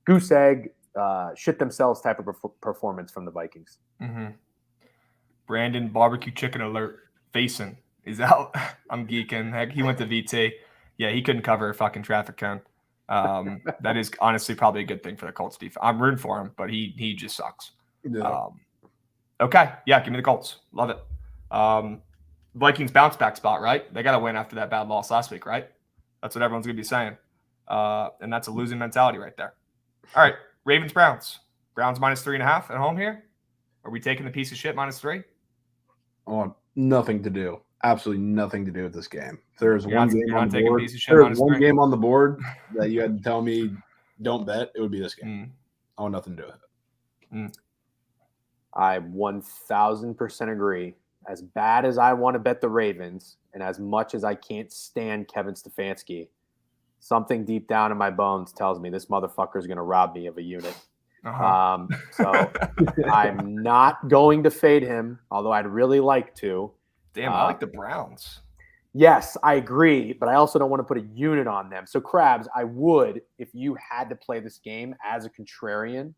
goose egg, shit themselves type of performance from the Vikings. Brandon barbecue chicken alert facing is out. I'm geeking. Heck, he went to VT. Yeah, he couldn't cover a fucking traffic cone. That is honestly probably a good thing for the Colts defense. I'm rooting for him, but he just sucks. Yeah. Okay. Yeah, give me the Colts. Love it. Vikings bounce back spot, right? They got to win after that bad loss last week, right? That's what everyone's going to be saying. And that's a losing mentality right there. All right. Ravens, Browns. Browns -3.5 at home here. Are we taking the piece of shit -3? I want nothing to do. Absolutely nothing to do with this game. If there's You're one not- game you're on not the taking board, piece of shit if there's one -3? game on the board that you had to tell me don't bet, it would be this game. I want nothing to do with it. I 1000% agree. As bad as I want to bet the Ravens, and as much as I can't stand Kevin Stefanski, something deep down in my bones tells me this motherfucker is going to rob me of a unit. So I'm not going to fade him, although I'd really like to. Damn, I like the Browns. Yes, I agree, but I also don't want to put a unit on them. So, Krabs, I would, if you had to play this game as a contrarian,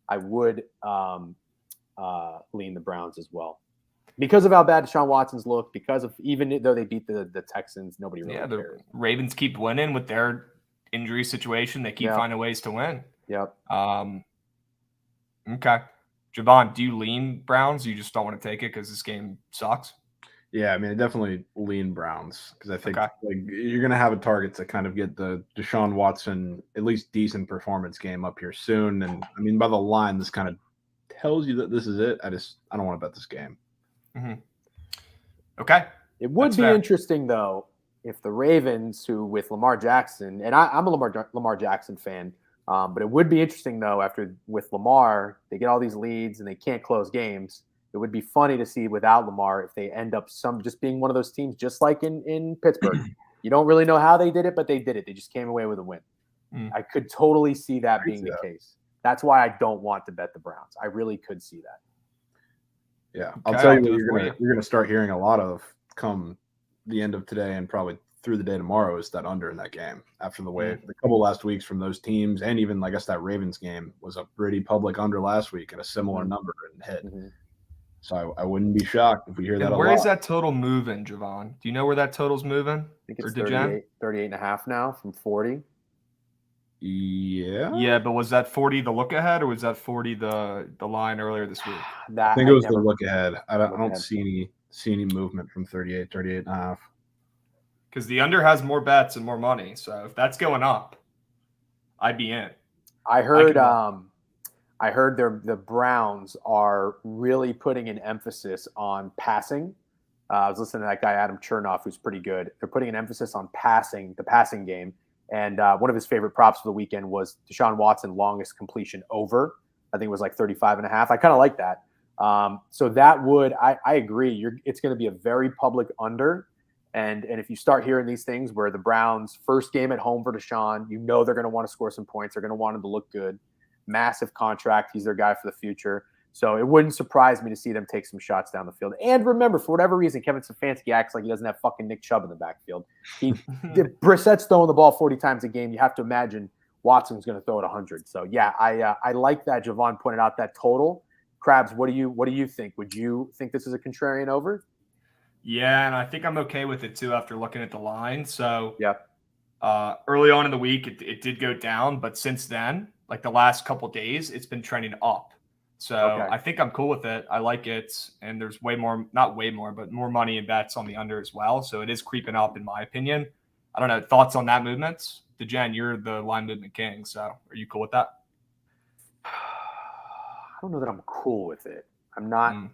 I would lean the Browns as well. Because of how bad Deshaun Watson's looked, because of even though they beat the Texans, nobody really cares. The Ravens keep winning with their injury situation. They keep finding ways to win. Yep. Okay. Jovan, do you lean Browns? You just don't want to take it because this game sucks? Yeah, I mean, I definitely lean Browns because I think like you're going to have a target to kind of get the Deshaun Watson at least decent performance game up here soon. And I mean, by the line, this kind of tells you that this is it. I don't want to bet this game. Okay. It would be interesting, though, if the Ravens, who with Lamar Jackson, and I'm a Lamar Jackson fan, but it would be interesting, though, with Lamar, they get all these leads and they can't close games. It would be funny to see without Lamar if they end up just being one of those teams, just like in Pittsburgh. You don't really know how they did it, but they did it. They just came away with a win. I could totally see that being the case. That's why I don't want to bet the Browns. I really could see that. Yeah, I'll tell you what you're gonna start hearing a lot of come the end of today and probably through the day tomorrow is that under in that game. After the couple last weeks from those teams, and even I guess that Ravens game was a pretty public under last week at a similar number and hit. So I wouldn't be shocked if we hear that a lot. Where is that total moving, Jovan? Do you know where that total's moving? I think it's 38.5 now from 40. Yeah. Yeah, but was that 40 the look ahead, or was that 40 the line earlier this week? I think it was the look ahead. I don't see any movement from 38.5. Because the under has more bets and more money. So if that's going up, I'd be in. I heard the Browns are really putting an emphasis on passing. I was listening to that guy, Adam Chernoff, who's pretty good. They're putting an emphasis on the passing game. And one of his favorite props for the weekend was Deshaun Watson longest completion over. I think it was like 35.5. I kind of like that. So that would, I agree. It's going to be a very public under. And if you start hearing these things where the Browns first game at home for Deshaun, you know they're going to want to score some points. They're going to want him to look good. Massive contract. He's their guy for the future. So it wouldn't surprise me to see them take some shots down the field. And remember, for whatever reason, Kevin Stefanski acts like he doesn't have fucking Nick Chubb in the backfield. Brissett's throwing the ball 40 times a game. You have to imagine Watson's going to throw it 100. So yeah, I like that. Jovan pointed out that total. Krabs, what do you think? Would you think this is a contrarian over? Yeah, and I think I'm okay with it too after looking at the line. So yeah, early on in the week it did go down, but since then, like the last couple of days, it's been trending up. So I think I'm cool with it. I like it. And there's not way more, but more money and bets on the under as well. So it is creeping up in my opinion. I don't know. Thoughts on that movement? DeGen, you're the line movement king. So are you cool with that? I don't know that I'm cool with it. I'm not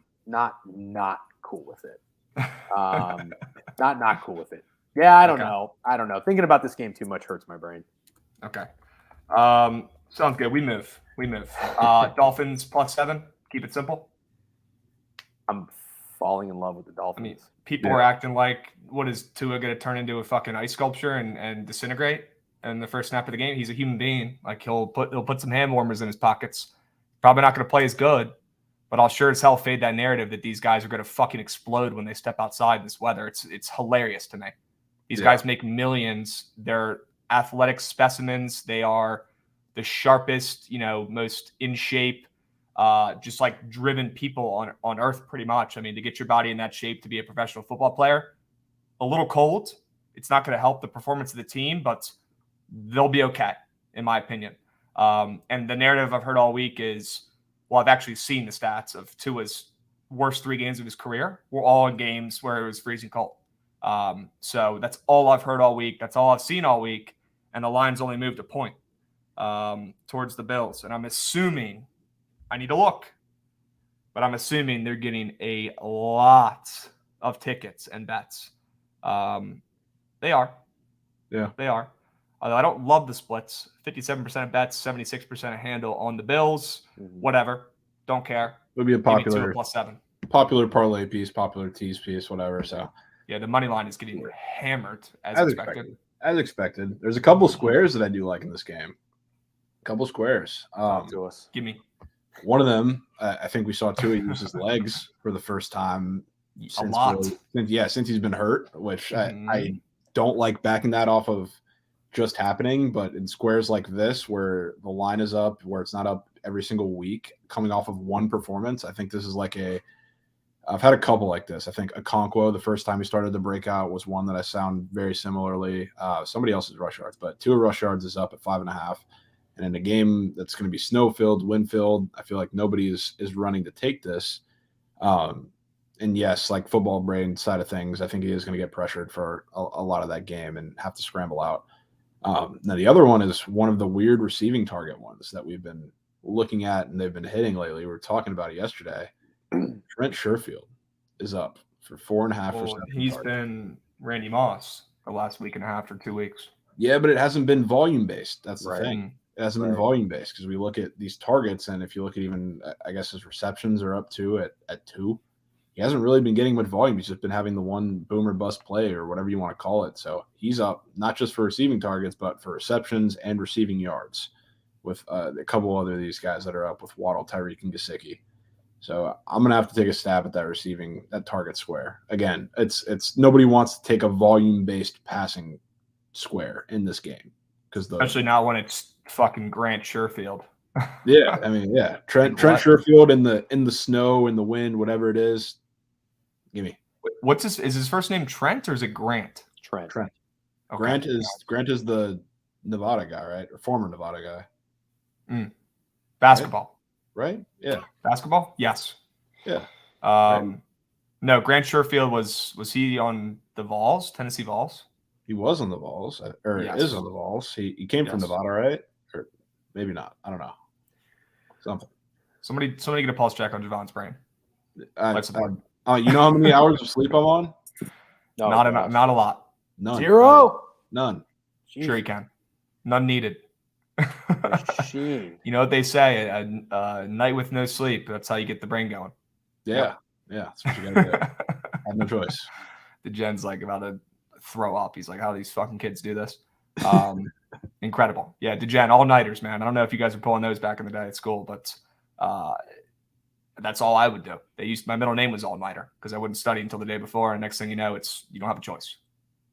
cool with it. Not cool with it. Yeah, I don't know. Thinking about this game too much hurts my brain. Okay. Sounds good. We move. Dolphins +7. Keep it simple. I'm falling in love with the Dolphins. I mean, people are acting like, what is Tua going to turn into a fucking ice sculpture and disintegrate in the first snap of the game? He's a human being. Like he'll put some hand warmers in his pockets. Probably not going to play as good, but I'll sure as hell fade that narrative that these guys are going to fucking explode when they step outside in this weather. It's hilarious to me. These guys make millions. They're athletic specimens. They are the sharpest, most in shape, just like driven people on earth pretty much. I mean, to get your body in that shape to be a professional football player, a little cold. It's not going to help the performance of the team, but they'll be okay. in my opinion. And the narrative I've heard all week is, well, I've actually seen the stats of Tua's worst 3 games of his career were all in games where it was freezing cold. So that's all I've heard all week. That's all I've seen all week. And the line's only moved a point towards the Bills. And I'm assuming, I need to look, but I'm assuming they're getting a lot of tickets and bets. They are. Yeah. They are. Although I don't love the splits. 57% of bets, 76% of handle on the Bills. Whatever. Don't care. It would be a popular +7. Popular parlay piece, popular tease piece, whatever. So yeah, the money line is getting hammered as expected. As expected. There's a couple squares that I do like in this game. A couple squares. Talk to us. Give me one of them. I think we saw Tua use his legs for the first time a lot. Since he's been hurt, which I don't like backing that off of just happening, but in squares like this where the line is up, where it's not up every single week, coming off of one performance, I think this is like I've had a couple like this. I think Okonkwo, the first time he started to break out, was one that I sound very similarly. Somebody else's rush yards, but Tua rush yards is up at 5.5. And in a game that's going to be snow-filled, wind-filled, I feel like nobody is running to take this. And yes, like football brain side of things, I think he is going to get pressured for a lot of that game and have to scramble out. Now, the other one is one of the weird receiving target ones that we've been looking at and they've been hitting lately. We were talking about it yesterday. Trent Sherfield is up for 4.5%. He's been Randy Moss the last week and a half or 2 weeks. Yeah, but it hasn't been volume-based. That's the Right. thing. It hasn't been volume-based because we look at these targets, and if you look at even, I guess his receptions are up to at 2. He hasn't really been getting much volume. He's just been having the one boom or bust play or whatever you want to call it. So he's up not just for receiving targets, but for receptions and receiving yards with a couple other of these guys that are up with Waddle, Tyreek, and Gesicki. So I'm going to have to take a stab at that target square. Again, it's nobody wants to take a volume-based passing square in this game. Especially not when it's fucking Grant Sherfield. Yeah, I mean, yeah. Trent Sherfield in the snow, in the wind, whatever it is. Give me. Is his first name Trent or is it Grant? Trent. Okay. Grant is the Nevada guy, right? Or former Nevada guy. Basketball. Right? Yeah. Basketball? Yes. Yeah. No, Grant Sherfield was he on the Vols, Tennessee Vols? He was on the Vols, or is on the Vols. He came from Nevada, right? Or maybe not. I don't know. Something. Somebody get a pulse check on Jovan's brain. You know how many hours of sleep I'm on? No, not a lot. None. 0? None. Jeez. Sure you can. None needed. Machine. You know what they say? A night with no sleep. That's how you get the brain going. Yeah. That's what you got to do. I have no choice. The Jen's like about to throw up. He's like, how do these fucking kids do this? Incredible. Yeah, DeGen, all-nighters, man. I don't know if you guys were pulling those back in the day at school, but that's all I would do. My middle name was all-nighter because I wouldn't study until the day before, and next thing you know, you don't have a choice.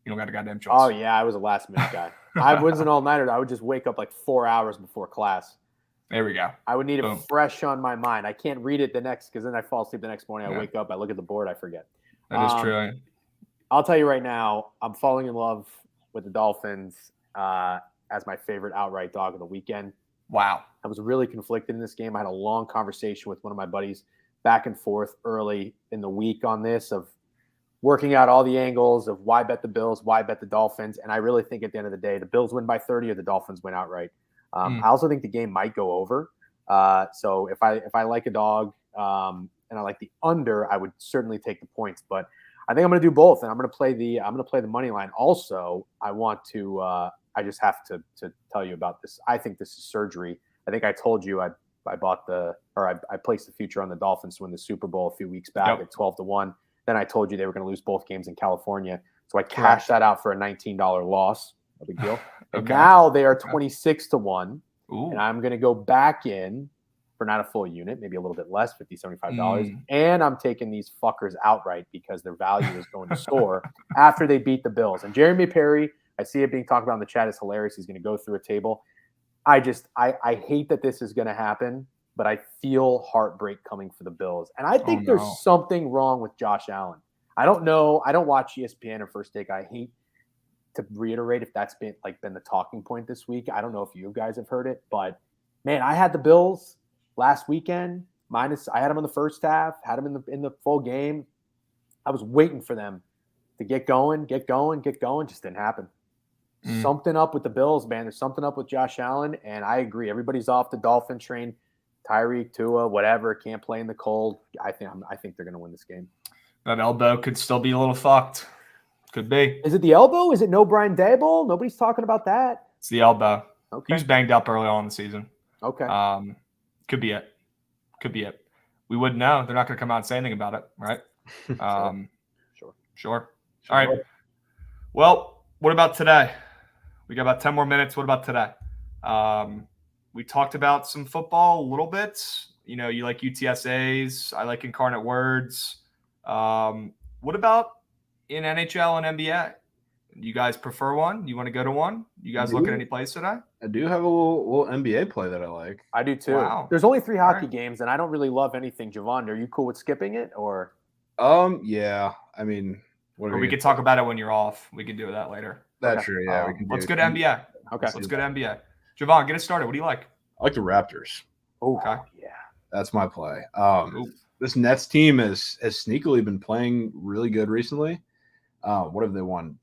You don't got a goddamn choice. Oh, yeah, I was a last-minute guy. I wasn't an all-nighter. I would just wake up like 4 hours before class. There we go. I would need it fresh on my mind. I can't read it because then I fall asleep the next morning. I wake up, I look at the board, I forget. That is true. I'll tell you right now, I'm falling in love with the Dolphins as my favorite outright dog of the weekend. Wow. I was really conflicted in this game. I had a long conversation with one of my buddies back and forth early in the week on this of working out all the angles of why bet the Bills, why bet the Dolphins. And I really think at the end of the day, the Bills win by 30 or the Dolphins win outright. I also think the game might go over. So if I like a dog and I like the under, I would certainly take the points. But I think I'm going to do both, and I'm going to play the money line. Also, I want to. I just have to tell you about this. I think this is surgery. I think I told you I placed the future on the Dolphins to win the Super Bowl a few weeks back at 12-1. Then I told you they were going to lose both games in California, so I cashed that out for a $19 loss. No big deal. And now they are 26-1, and I'm going to go back in for not a full unit, maybe a little bit less, $50, $75. And I'm taking these fuckers outright because their value is going to soar after they beat the Bills. And Jeremy Perry, I see it being talked about in the chat, is hilarious. He's going to go through a table. I hate that this is going to happen, but I feel heartbreak coming for the Bills. And I think there's something wrong with Josh Allen. I don't know. I don't watch ESPN or First Take. I hate to reiterate if that's been the talking point this week. I don't know if you guys have heard it, but man, I had the Bills last weekend. I had them in the first half, had them in the full game. I was waiting for them to get going. Just didn't happen. Something up with the Bills, man. There's something up with Josh Allen, and I agree. Everybody's off the Dolphin train. Tyreek, Tua, whatever, can't play in the cold. I think they're going to win this game. That elbow could still be a little fucked. Could be. Is it the elbow? Is it no Brian Daboll? Nobody's talking about that. It's the elbow. Okay. He was banged up early on in the season. Okay. Could be it. We wouldn't know. They're not going to come out and say anything about it, right? Sure. All right. Well, what about today? We got about 10 more minutes. What about today? We talked about some football a little bit. You know, you like UTSAs. I like Incarnate Words. What about in NHL and NBA? You guys prefer one? You want to go to one? You guys look at any plays today? I do have a little NBA play that I like. I do too. Wow. There's only 3 hockey games, and I don't really love anything. Jovan, are you cool with skipping it, or? Yeah. I mean, or we could talk about it when you're off. We can do that later. That's true. Yeah. Let's go to NBA. Okay. Let's go to NBA. Jovan, get us started. What do you like? I like the Raptors. Oh, okay. Yeah. That's my play. This Nets team has sneakily been playing really good recently. What have they won?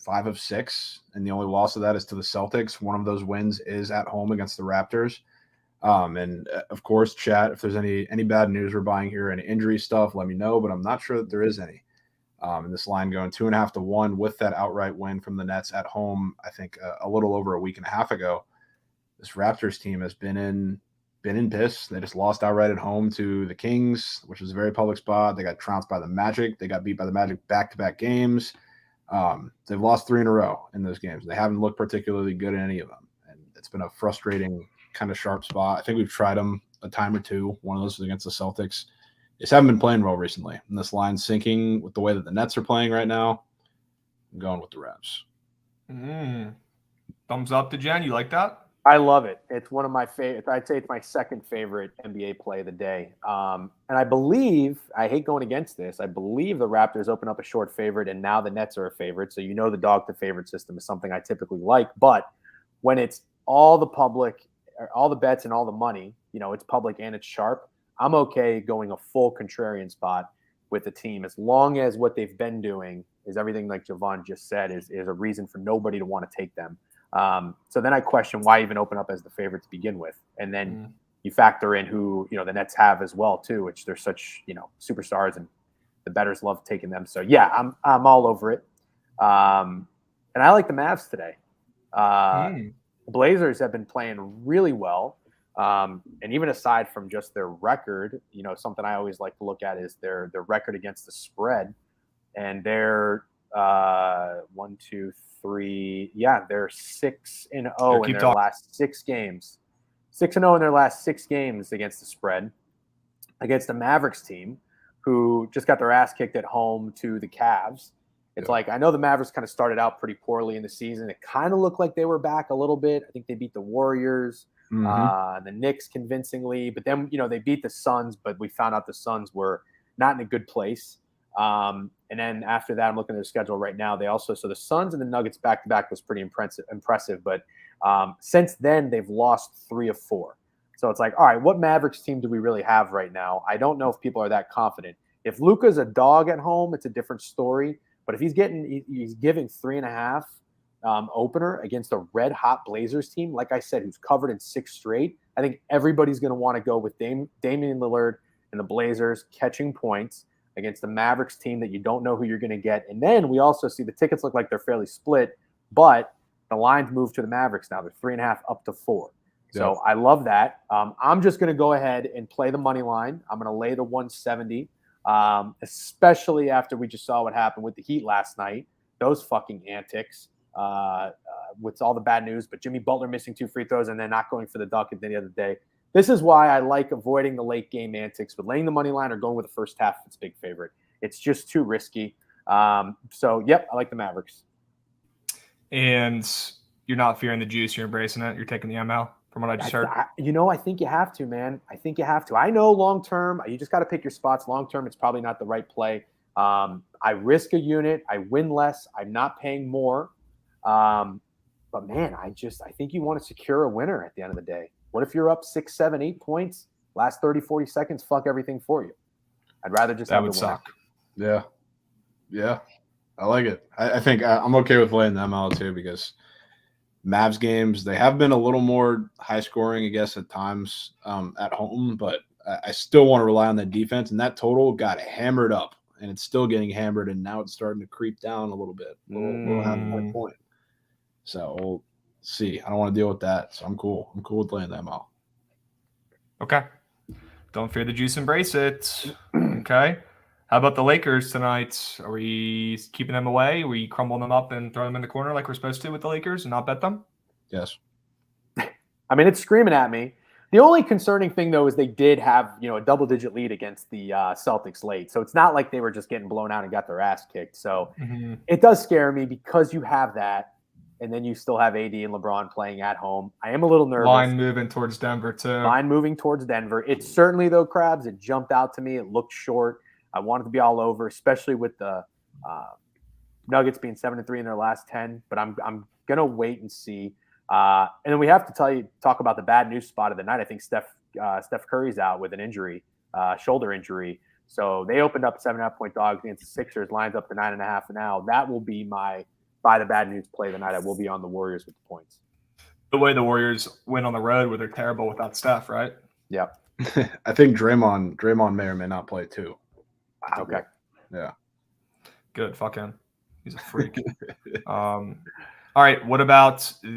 5 of 6, and the only loss of that is to the Celtics. One of those wins is at home against the Raptors. And of course, chat, if there's any bad news we're buying here, any injury stuff, let me know, but I'm not sure that there is any. And this line going 2.5 to 1 with that outright win from the Nets at home, I think a little over a week and a half ago. This Raptors team has been in piss. They just lost outright at home to the Kings, which was a very public spot. They got trounced by the Magic. They got beat by the Magic back-to-back games. They've lost 3 in a row in those games. They haven't looked particularly good in any of them. And it's been a frustrating kind of sharp spot. I think we've tried them a time or two. One of those was against the Celtics. They just haven't been playing well recently. And this line's sinking with the way that the Nets are playing right now. I'm going with the Raps. Thumbs up to Jen. You like that? I love it. It's one of my favorite. I'd say it's my second favorite NBA play of the day. And I believe, I hate going against this, I believe the Raptors open up a short favorite, and now the Nets are a favorite. So the dog to favorite system is something I typically like. But when it's all the public, all the bets and all the money, it's public and it's sharp, I'm okay going a full contrarian spot with the team as long as what they've been doing is everything like Jovan just said is a reason for nobody to want to take them. So then I question why even open up as the favorite to begin with. And then you factor in who, the Nets have as well too, which they're such, superstars, and the bettors love taking them. So yeah, I'm all over it. And I like the Mavs today. The Blazers have been playing really well. And even aside from just their record, something I always like to look at is their record against the spread. And they're 1, 2, 3. Yeah, they're 6-0 in their last 6 games. 6-0 in their last 6 games against the spread, against the Mavericks team, who just got their ass kicked at home to the Cavs. It's like, I know the Mavericks kind of started out pretty poorly in the season. It kind of looked like they were back a little bit. I think they beat the Warriors, the Knicks convincingly, but then, they beat the Suns, but we found out the Suns were not in a good place. And then after that, I'm looking at their schedule right now. So the Suns and the Nuggets back-to-back was pretty impressive. But since then, they've lost 3 of 4. So it's like, all right, what Mavericks team do we really have right now? I don't know if people are that confident. If Luka's a dog at home, it's a different story. But if he's giving 3.5 opener against a red-hot Blazers team, like I said, who's covered in 6 straight, I think everybody's going to want to go with Damian Lillard and the Blazers catching points against the Mavericks team that you don't know who you're going to get. And then we also see the tickets look like they're fairly split, but the lines moved to the Mavericks now. They're 3.5 up to 4. So I love that. I'm just going to go ahead and play the money line. I'm going to lay the 170, especially after we just saw what happened with the Heat last night. Those fucking antics with all the bad news, but Jimmy Butler missing 2 free throws and then not going for the dunk at the end of the day. This is why I like avoiding the late game antics with laying the money line or going with the first half if it's big favorite. It's just too risky. So, yep, I like the Mavericks. And you're not fearing the juice. You're embracing it. You're taking the ML from what I just heard. I think you have to, man. I think you have to. I know long-term, you just got to pick your spots. Long-term, it's probably not the right play. I risk a unit. I win less. I'm not paying more. But man, I think you want to secure a winner at the end of the day. What if you're up 6, 7, 8 points? Last 30, 40 seconds, fuck everything for you. I'd rather just have the winner. Suck. Yeah. Yeah. I like it. I think I'm okay with laying them out too because Mavs games, they have been a little more high scoring, I guess, at times at home, but I still want to rely on that defense. And that total got hammered up, and it's still getting hammered, and now it's starting to creep down a little bit. We'll have that point. So we'll see. I don't want to deal with that, so I'm cool. I'm cool with laying them out. Okay. Don't fear the juice, embrace it. Okay. How about the Lakers tonight? Are we keeping them away? Are we crumbling them up and throwing them in the corner like we're supposed to with the Lakers and not bet them? Yes. I mean, it's screaming at me. The only concerning thing, though, is they did have, a double-digit lead against the Celtics late. So it's not like they were just getting blown out and got their ass kicked. So it does scare me because you have that, and then you still have AD and LeBron playing at home. I am a little nervous. Line moving towards Denver, too. Line moving towards Denver. It certainly, though, Krabs, it jumped out to me. It looked short. I wanted to be all over, especially with the Nuggets being 7-3 in their last 10. But I'm gonna wait and see. And then we have to talk about the bad news spot of the night. I think Steph Curry's out with an injury, shoulder injury. So they opened up 7.5-point dogs against the Sixers. Lines up to 9.5 now. That will be my buy the bad news play of the night. I will be on the Warriors with the points. The way the Warriors win on the road, where they're terrible without Steph, right? Yep. I think Draymond may or may not play too. Okay. Yeah. Good. Fuck him. He's a freak. All right. What about where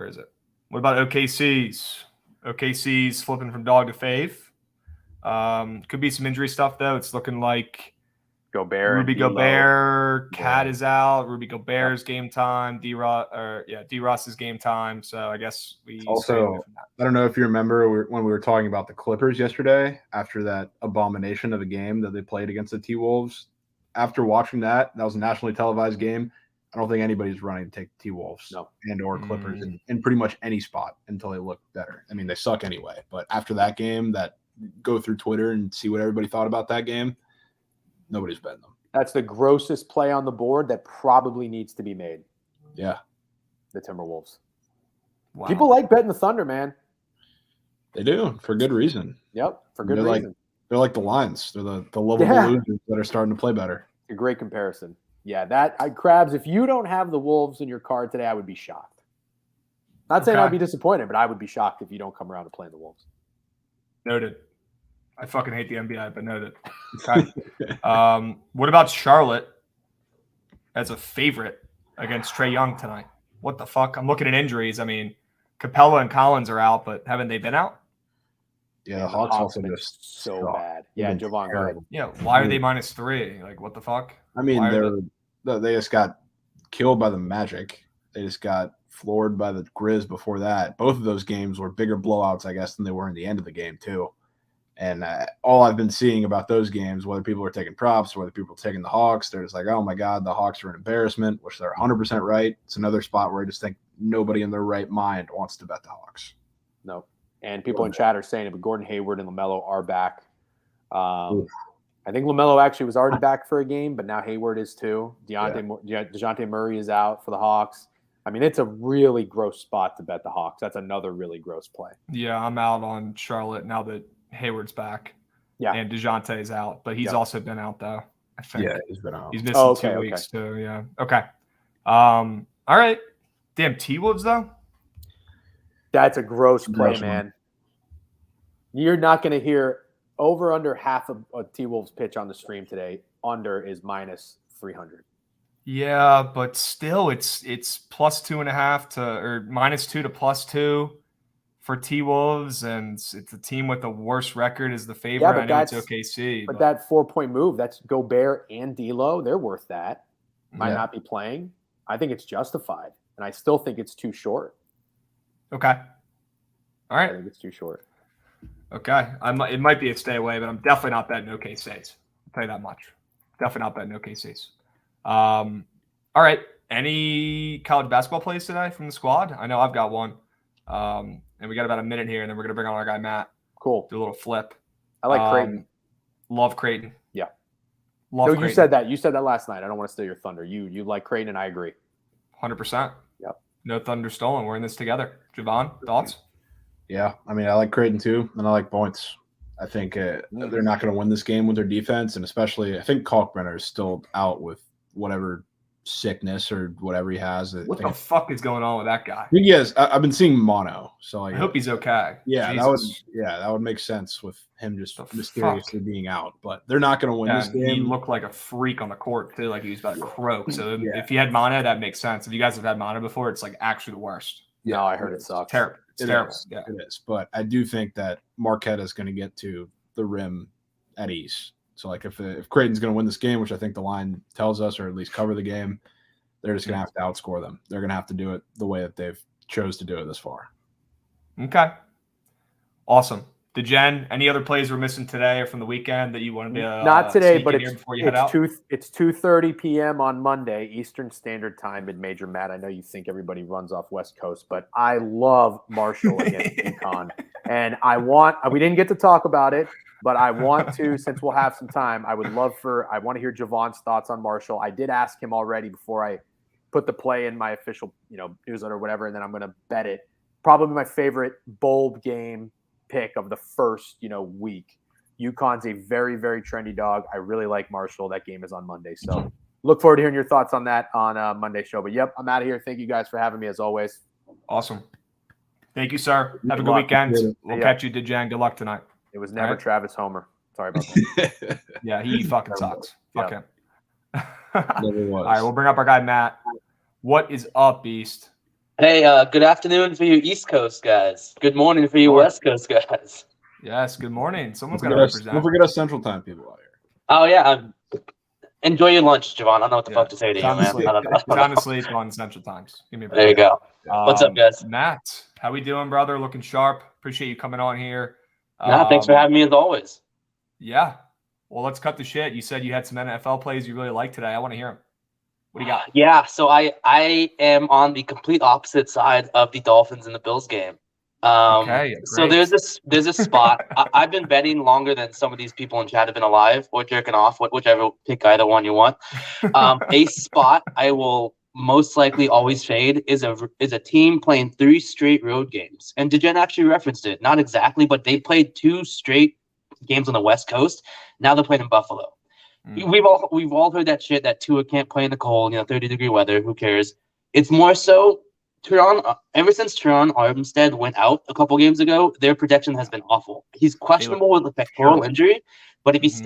is it? What about OKC's? OKC's flipping from dog to fave. Could be some injury stuff, though. It's looking like Rudy Gobert, Cat is out. Rudy Gobert's game time. D-Ross's game time. So I guess we also. I don't know if you remember when we were talking about the Clippers yesterday after that abomination of a game that they played against the T-Wolves. After watching that was a nationally televised game. I don't think anybody's running to take the T-Wolves and or Clippers in pretty much any spot until they look better. I mean, they suck anyway. But after that game, go through Twitter and see what everybody thought about that game. Nobody's betting them. That's the grossest play on the board that probably needs to be made. Yeah. The Timberwolves. Wow. People like betting the Thunder, man. They do, for good reason. Yep, for good reason. They're like the Lions. They're the lovable losers that are starting to play better. A great comparison. Yeah, Krabs, if you don't have the Wolves in your card today, I would be shocked. Not saying I'd be disappointed, but I would be shocked if you don't come around to playing the Wolves. Noted. I fucking hate the NBA, but noted. Okay. What about Charlotte as a favorite against Trae Young tonight? What the fuck? I'm looking at injuries. I mean, Capella and Collins are out, but haven't they been out? Yeah, the Hawks also just so bad. Yeah, Jovan, go ahead. Yeah, why are they -3? Like, what the fuck? I mean, they just got killed by the Magic. They just got floored by the Grizz before that. Both of those games were bigger blowouts, I guess, than they were in the end of the game, too. And all I've been seeing about those games, whether people are taking props or whether people are taking the Hawks, they're just like, oh, my God, the Hawks are an embarrassment, which they're 100% right. It's another spot where I just think nobody in their right mind wants to bet the Hawks. No. And people in chat are saying it, but Gordon Hayward and LaMelo are back. I think LaMelo actually was already back for a game, but now Hayward is too. DeJounte Murray is out for the Hawks. I mean, it's a really gross spot to bet the Hawks. That's another really gross play. Yeah, I'm out on Charlotte now that Hayward's back. Yeah. And DeJounte is out, but he's also been out, though, I think. Yeah, he's been out. He's missing 2 weeks, too. Yeah. Okay. All right. Damn, T-Wolves, though? That's a gross play, man. You're not going to hear over under half of a T-Wolves pitch on the stream today. Under is -300. Yeah, but still, it's +2.5 or -2 to +2 for T-Wolves, and it's a team with the worst record as the favorite. I know it's OKC. But that 4-point move, that's Gobert and D'Lo. They're worth that. Might not be playing. I think it's justified, and I still think it's too short. Okay. All right. I think it's too short. Okay. It might be a stay away, but I'm definitely not betting OKCs. I'll tell you that much. Definitely not betting OKCs. All right. Any college basketball plays today from the squad? I know I've got one. And we got about a minute here, and then we're going to bring on our guy, Matt. Cool. Do a little flip. I like Creighton. Love Creighton. Yeah. Love No, Creighton. you said that. You said that last night. I don't want to steal your thunder. You like Creighton, and I agree. 100%. Yep. No thunder stolen. We're in this together. Jovan, thoughts? Yeah, I mean, I like Creighton too, and I like points. I think they're not going to win this game with their defense, and especially I think Kalkbrenner is still out with whatever sickness or whatever he has. What the fuck is going on with that guy? I think he has. I've been seeing mono, so like, I hope he's okay. Yeah, Jesus. that would make sense with him just mysteriously being out. But they're not going to win this game. He looked like a freak on the court too, like he was about to croak. So if he had mono, that makes sense. If you guys have had mono before, it's like actually the worst. Yeah, no, I heard it sucks. Terrible. It's terrible. Yeah, it is. But I do think that Marquette is going to get to the rim at ease. So like if Creighton's going to win this game, which I think the line tells us, or at least cover the game, they're just going to have to outscore them. They're going to have to do it the way that they've chose to do it this far. Okay. Awesome. Jen, any other plays we're missing today or from the weekend that you wanted to not today, but it's 2:30 p.m. on Monday, Eastern Standard Time, mid-major. Matt, I know you think everybody runs off West Coast, but I love Marshall against UConn. And we didn't get to talk about it, but I want to, since we'll have some time, I want to hear Javon's thoughts on Marshall. I did ask him already before I put the play in my official, newsletter or whatever, and then I'm going to bet it. Probably my favorite bold game pick of the first, week. UConn's a very, very trendy dog. I really like Marshall. That game is on Monday. So look forward to hearing your thoughts on that on Monday's show. But yep, I'm out of here. Thank you guys for having me as always. Awesome. Thank you, sir. Have a good weekend. We'll catch you, Jen. Good luck tonight. It was never Travis Homer. Sorry about that. Yeah, he fucking sucks. Fuck him. Never was. All right, we'll bring up our guy, Matt. What is up, Beast? Hey, good afternoon for you East Coast guys. Good morning for you West Coast guys. Yes, good morning. Someone's got to represent. Don't forget us Central Time people out here. Oh, yeah. Enjoy your lunch, Javon. I don't know what the fuck to say to you, man. Time to sleep on Central Times. Give me a break. There you go. What's up, guys? Matt, how we doing, brother? Looking sharp. Appreciate you coming on here. Thanks for having me as always. Yeah. Well, let's cut the shit. You said you had some NFL plays you really liked today. I want to hear them. What do you got? Yeah, so I am on the complete opposite side of the Dolphins and the Bills game. Okay, so there's a spot. I've been betting longer than some of these people in chat have been alive or jerking off, whichever, pick either one you want. A spot I will most likely always fade is a team playing 3 straight road games. And DeGen actually referenced it. Not exactly, but they played 2 straight games on the West Coast. Now they're playing in Buffalo. We've all heard that shit that Tua can't play in the cold, 30-degree weather. Who cares? It's more so ever since Teron Armstead went out a couple games ago, their protection has been awful. He's questionable with a pectoral injury, but if he's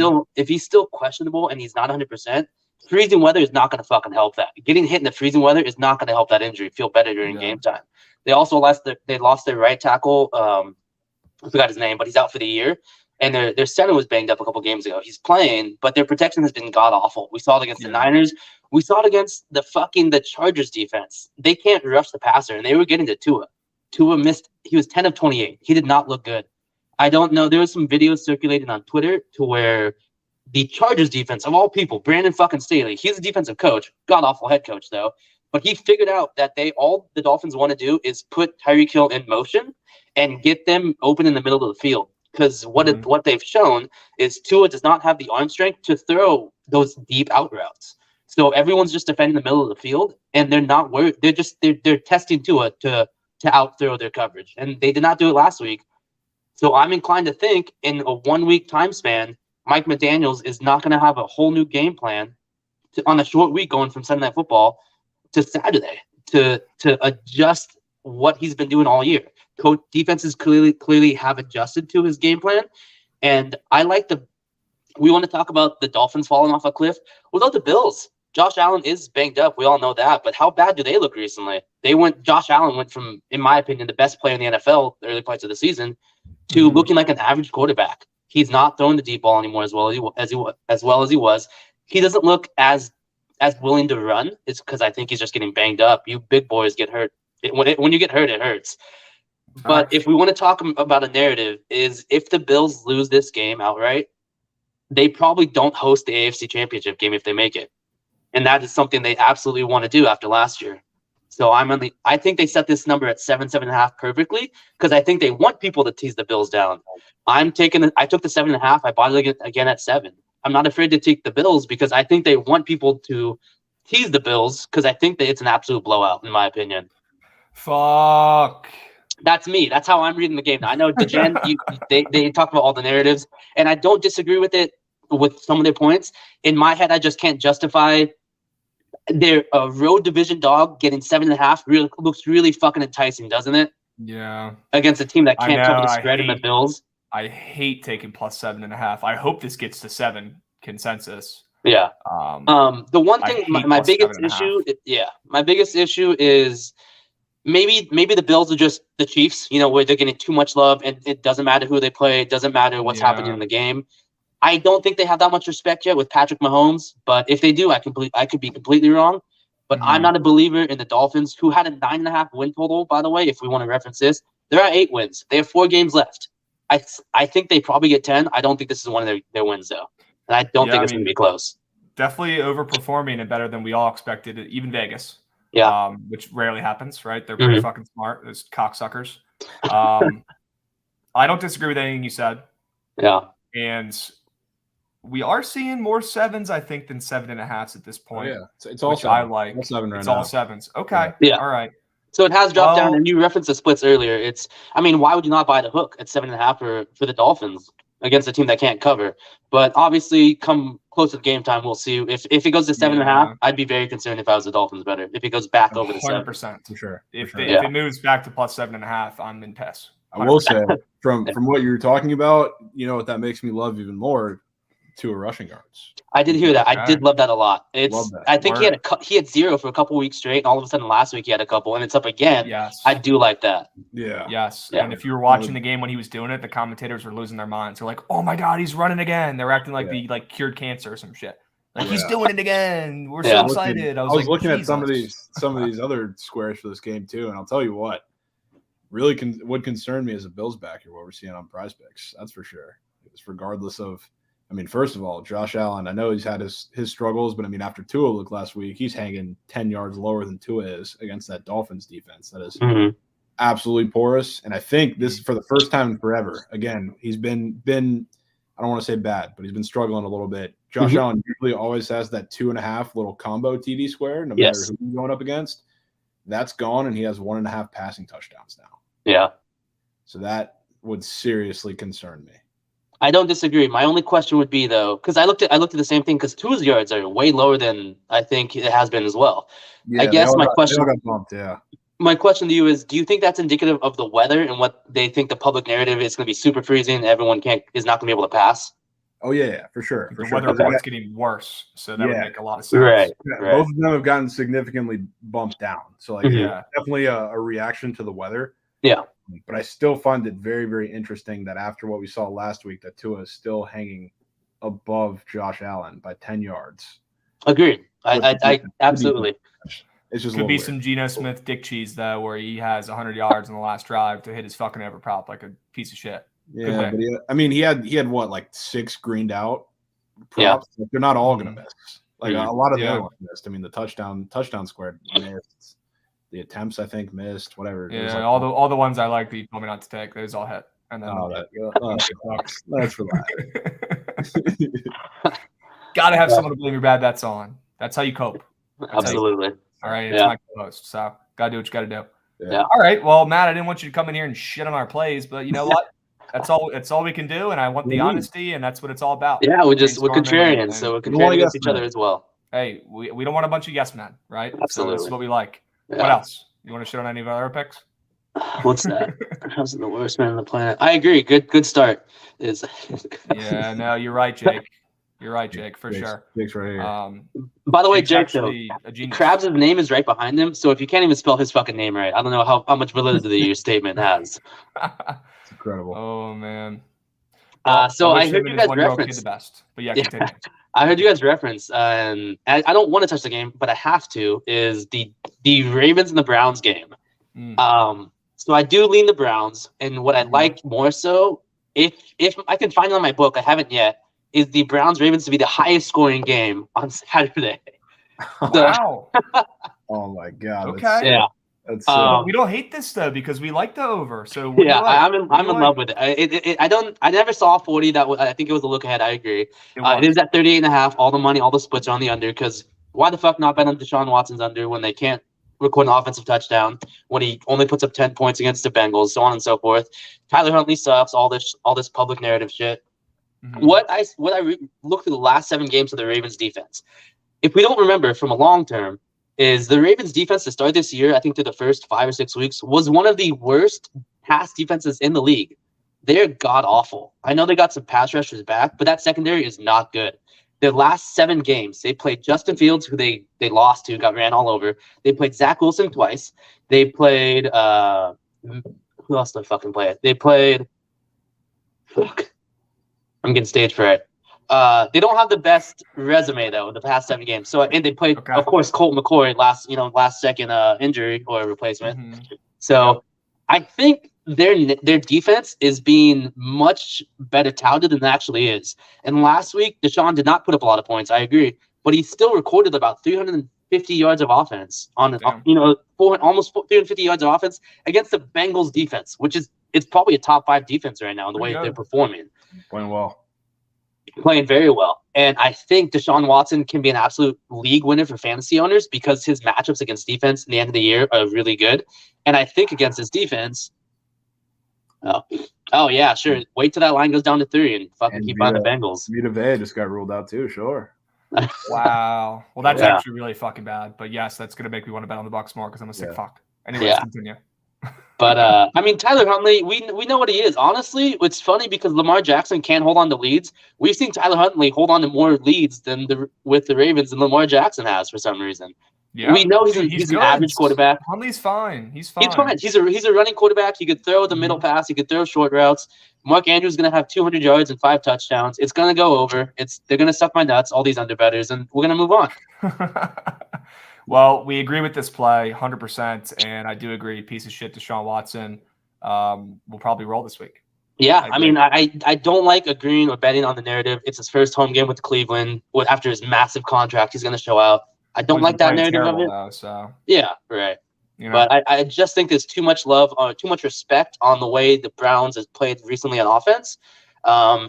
still questionable and he's not 100%, freezing weather is not going to fucking help that. Getting hit in the freezing weather is not going to help that injury feel better during game time. They also lost their right tackle. I forgot his name, but he's out for the year. And their center was banged up a couple games ago. He's playing, but their protection has been god-awful. We saw it against the Niners. We saw it against the Chargers defense. They can't rush the passer, and they were getting to Tua. Tua missed. He was 10 of 28. He did not look good. I don't know. There was some videos circulating on Twitter to where the Chargers defense, of all people, Brandon fucking Staley, he's a defensive coach, god-awful head coach, though. But he figured out that all the Dolphins want to do is put Tyreek Hill in motion and get them open in the middle of the field. Because what they've shown is Tua does not have the arm strength to throw those deep out routes. So everyone's just defending the middle of the field, and they're not worried. They're testing Tua to outthrow their coverage, and they did not do it last week. So I'm inclined to think in a 1 week time span, Mike McDaniels is not going to have a whole new game plan on a short week going from Sunday Night Football to Saturday to adjust what he's been doing all year. Defenses clearly have adjusted to his game plan, and we want to talk about the Dolphins falling off a cliff. Without the Bills, Josh Allen is banged up. We all know that, but how bad do they look recently? Josh Allen went from, in my opinion, the best player in the NFL early parts of the season to looking like an average quarterback. He's not throwing the deep ball anymore as well as he was. He doesn't look as willing to run. It's because I think he's just getting banged up. You big boys get hurt. When you get hurt, it hurts. But if we want to talk about a narrative, is if the Bills lose this game outright, they probably don't host the AFC Championship game if they make it. And that is something they absolutely want to do after last year. So I think they set this number at 7.5 perfectly because I think they want people to tease the Bills down. I took the 7.5. I bought it again at 7. I'm not afraid to take the Bills because I think they want people to tease the Bills because I think that it's an absolute blowout, in my opinion. Fuck. That's me. That's how I'm reading the game. Now, I know DeGen, they talk about all the narratives, and I don't disagree with it with some of their points. In my head, I just can't justify their road division dog getting 7.5. Really looks really fucking enticing, doesn't it? Yeah. Against a team that can't cover the spread in the Bills. I hate taking plus 7.5. I hope this gets to 7 consensus. Yeah. The one thing, my biggest issue, my biggest issue is maybe the Bills are just the Chiefs, where they're getting too much love, and it doesn't matter who they play, it doesn't matter what's happening in the game. I don't think they have that much respect yet with Patrick Mahomes, but if they do, I could be completely wrong. But I'm not a believer in the Dolphins, who had a 9.5 win total, by the way, if we want to reference this. They're at 8 wins. They have 4 games left. I think they probably get 10. I don't think this is one of their wins, though. And I don't think it's going to be close. Definitely overperforming and better than we all expected, even Vegas. Yeah. Which rarely happens, right? They're pretty fucking smart. Those cocksuckers. I don't disagree with anything you said. Yeah. And we are seeing more 7s, I think, than 7.5s at this point. Oh, yeah. It's all which 7. I like. All 7 right it's now. all 7s. Okay. Yeah. All right. So it has dropped down, and you referenced the splits earlier. Why would you not buy the hook at 7.5 for the Dolphins against a team that can't cover? But obviously, come close to game time, we'll see. If it goes to 7.5, I'd be very concerned if I was the Dolphins better. If it goes back over the 7, 100% for sure. If it moves back to plus 7.5, I'm in piss. 100%. I will say from what you were talking about, what that makes me love even more. 2 rushing yards. I did hear that. I did love that a lot. I think he had 0 for a couple weeks straight, and all of a sudden last week he had a couple, and it's up again. Yes. I do like that. Yeah. Yes. Yeah. And if you were watching the game when he was doing it, the commentators were losing their minds. They're like, "Oh my God, he's running again!" They're acting like he cured cancer or some shit. Like he's doing it again. We're so excited. I was looking at some of these other squares for this game too, and I'll tell you what really would concern me as a Bills backer what we're seeing on Prize Picks. That's for sure. It's regardless of. First of all, Josh Allen, I know he's had his struggles, but after Tua looked last week, he's hanging 10 yards lower than Tua is against that Dolphins defense. That is absolutely porous. And I think this, for the first time in forever, again, he's been I don't want to say bad, but he's been struggling a little bit. Josh Allen usually always has that 2.5 little combo TD square, no matter who he's going up against. That's gone, and he has 1.5 passing touchdowns now. Yeah. So that would seriously concern me. I don't disagree. My only question would be, though, because I looked at the same thing, because Tua's yards are way lower than I think it has been as well. Yeah, I guess my question to you is, do you think that's indicative of the weather and what they think the public narrative is going to be super freezing and everyone is not going to be able to pass? Oh, yeah, for sure. The weather report's getting worse, so that would make a lot of sense. Right. Both of them have gotten significantly bumped down. So, definitely a reaction to the weather. Yeah. But I still find it very, very interesting that after what we saw last week, that Tua is still hanging above Josh Allen by 10 yards. Agreed. I absolutely. It's just could be some Geno Smith dick cheese, though, where he has 100 yards in the last drive to hit his fucking ever prop like a piece of shit. Yeah, but he had what, like 6 greened out props? Yeah. Like, they're not all going to miss. Like a lot of the other ones missed. The touchdown square missed. The attempts, I think, missed. Whatever. Yeah, all the ones I like that you told me not to take, those all hit. And then that's for that. Gotta have someone to blame your bad bets on. That's how you cope. Absolutely. All right, it's my co-host, so gotta do what you gotta do. Yeah. All right. Well, Matt, I didn't want you to come in here and shit on our plays, but you know what? That's all we can do, and I want the honesty, and that's what it's all about. Yeah, we're contrarians, so we're contrarian against each other as well. Hey, we don't want a bunch of yes men, right? Absolutely. So this is what we like. Yeah. What else? You want to shit on any of our other picks? What's that? How's the worst man on the planet? I agree. Good start. Yeah, no, you're right, Jake. You're right, Jake, for sure. Jake's right here. By the way, Jake, Krabs' name is right behind him, so if you can't even spell his fucking name right, I don't know how much validity your statement has. It's incredible. Oh, man. So I heard you guys reference the best, but continue. I heard you guys reference, and I don't want to touch the game, but I have to, is the Ravens and the Browns game. So I do lean the Browns, and what I like more so, if I can find it on my book, I haven't yet, is the Browns-Ravens to be the highest scoring game on Saturday. Wow. Oh, my God. Okay. Yeah. That's we don't hate this though because we like the over. So yeah, I'm in love with it. I never saw 40. I think it was a look ahead. I agree. It is at 38.5. All the money, all the splits are on the under. Because why the fuck not bet on Deshaun Watson's under when they can't record an offensive touchdown, when he only puts up 10 points against the Bengals, so on and so forth. Tyler Huntley sucks. All this public narrative shit. Mm-hmm. What I looked through the last 7 games of the Ravens defense. If we don't remember from a long term, is the Ravens defense to start this year, I think through the first 5 or 6 weeks, was one of the worst pass defenses in the league. They're god awful. I know they got some pass rushers back, but that secondary is not good. Their last 7 games, they played Justin Fields, who they lost to, got ran all over. They played Zach Wilson twice. They played who else did I fucking play? They played I'm getting stage fright. They don't have the best resume though the past 7 games. So and they played, of course, Colt McCoy last second injury or replacement. Mm-hmm. So I think their defense is being much better touted than it actually is. And last week, Deshaun did not put up a lot of points. I agree, but he still recorded about 350 yards of offense almost 350 yards of offense against the Bengals defense, which is it's probably a top 5 defense right now in the way they're performing. Playing very well. And I think Deshaun Watson can be an absolute league winner for fantasy owners because his matchups against defense in the end of the year are really good. And I think against his defense, oh yeah, sure. Wait till that line goes down to 3 and fucking keep on the Bengals. Vita Vea just got ruled out too, sure. Wow. Well, that's actually really fucking bad. But yes, that's going to make me want to bet on the Bucs more because I'm a sick fuck. Anyways, continue. But I mean, Tyler Huntley, we know what he is. Honestly, it's funny because Lamar Jackson can't hold on to leads. We've seen Tyler Huntley hold on to more leads with the Ravens than Lamar Jackson has for some reason. Yeah. We know he's an average quarterback. Huntley's fine. He's fine. He's a running quarterback. He could throw the middle pass. He could throw short routes. Mark Andrews is going to have 200 yards and 5 touchdowns. It's going to go over. They're going to suck my nuts, all these underbetters, and we're going to move on. Well, we agree with this play 100%, and I do agree. Piece of shit, Deshaun Watson will probably roll this week. Yeah, I mean, I don't like agreeing or betting on the narrative. It's his first home game with Cleveland. After his massive contract, he's going to show out. I don't like that narrative of it. Though, so. Yeah, right. You know? But I just think there's too much love, too much respect on the way the Browns has played recently on offense,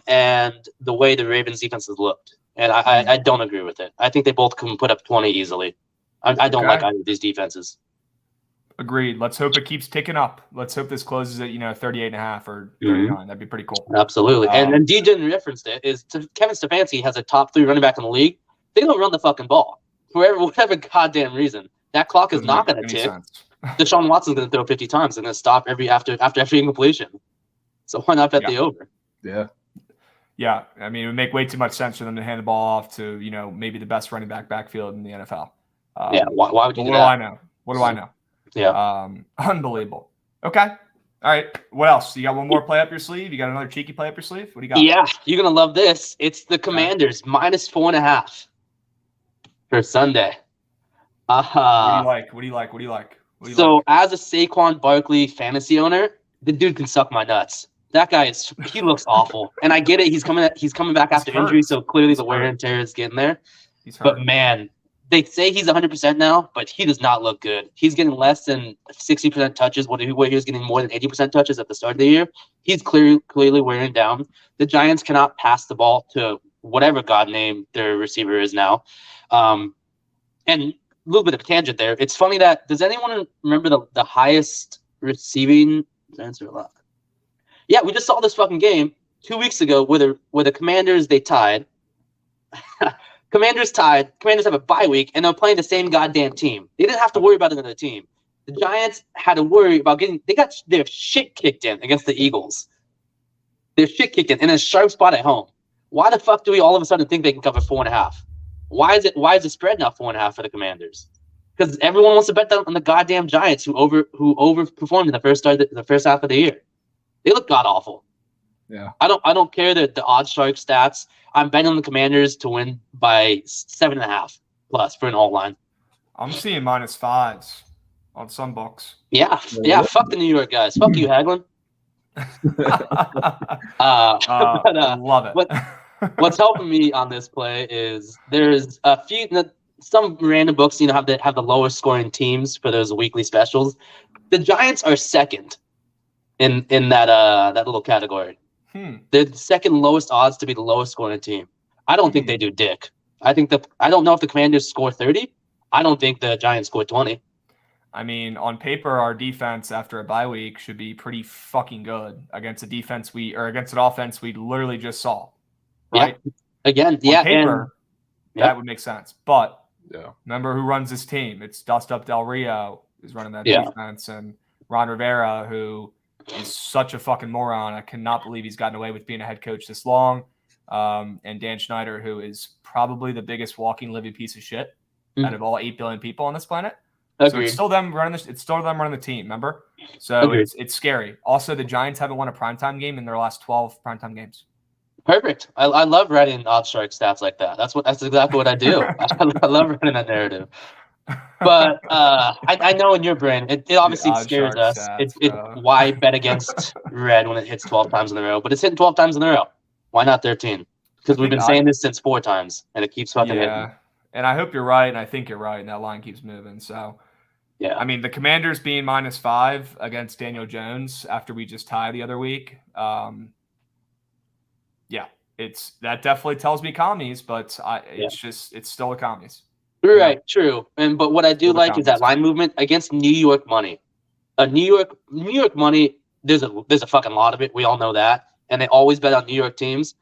and the way the Ravens defense has looked. And I don't agree with it. I think they both can put up 20 easily. I don't like either of these defenses. Agreed. Let's hope it keeps ticking up. Let's hope this closes at 38.5 or 39. Mm-hmm. That'd be pretty cool. Absolutely. And DJ referenced it. Kevin Stefanski has a top 3 running back in the league. They don't run the fucking ball for whatever goddamn reason. That clock is not going to tick. Deshaun Watson's going to throw 50 times and then stop after every incompletion. So why not bet the over? Yeah. Yeah. I mean, it would make way too much sense for them to hand the ball off to maybe the best running backfield in the NFL. Why would you do that? What do I know? Yeah. Unbelievable. Okay. All right. What else? You got one more play up your sleeve? You got another cheeky play up your sleeve? What do you got? Yeah. You're going to love this. It's the Commanders -4.5 for Sunday. What do you like? So as a Saquon Barkley fantasy owner, the dude can suck my nuts. That guy he looks awful. And I get it. He's coming back after injury. So clearly the wear and tear is getting there. But man, they say he's 100% now, but he does not look good. He's getting less than 60% touches, where he was getting more than 80% touches at the start of the year. He's clearly wearing down. The Giants cannot pass the ball to whatever god name their receiver is now. And a little bit of a tangent there. It's funny that does anyone remember the highest receiving? Answer a lot. Yeah, we just saw this fucking game 2 weeks ago where the Commanders they tied. Commanders tied. Commanders have a bye week, and they're playing the same goddamn team. They didn't have to worry about another team. The Giants had to worry about they got their shit kicked in against the Eagles. Their shit kicked in a sharp spot at home. Why the fuck do we all of a sudden think they can cover 4.5? Why is the spread not 4.5 for the Commanders? Because everyone wants to bet on the goddamn Giants who overperformed in the first half of the year. They look god awful. Yeah. I don't care the odd shark stats. I'm betting on the Commanders to win by 7.5 plus for an alt line. I'm seeing -5s on some books. Yeah. Fuck the New York guys. Fuck you, Hagelin. Love it. What's helping me on this play is there's a few. some random books, have the lowest scoring teams for those weekly specials. The Giants are second in that little category. They're the second lowest odds to be the lowest scoring team. I don't think they do dick. I don't know if the Commanders score 30. I don't think the Giants score 20. I mean, on paper, our defense after a bye week should be pretty fucking good against against an offense we literally just saw. Right? Yeah. Again, on paper, that would make sense. But remember who runs this team? It's Dust Up Del Rio who's running that defense, and Ron Rivera, who is such a fucking moron. I cannot believe he's gotten away with being a head coach this long. And Dan Schneider, who is probably the biggest walking, living piece of shit out of all 8 billion people on this planet. Agreed. So it's still them running the team, remember? So it's scary. Also, the Giants haven't won a primetime game in their last 12 primetime games. Perfect. I love writing odd strike stats like that. That's exactly what I do. I love writing that narrative. But I know in your brain, it obviously scares us. It's why bet against red when it hits 12 times in a row? But it's hitting 12 times in a row. Why not 13? Because we've been saying this since 4 times, and it keeps fucking hitting. And I hope you're right, and I think you're right, and that line keeps moving. So, I mean, the Commanders being -5 against Daniel Jones after we just tied the other week. That definitely tells me commies, but it's still a commies. Right, true. But what I do like is that line movement against New York money. New York money. There's a fucking lot of it. We all know that, and they always bet on New York teams.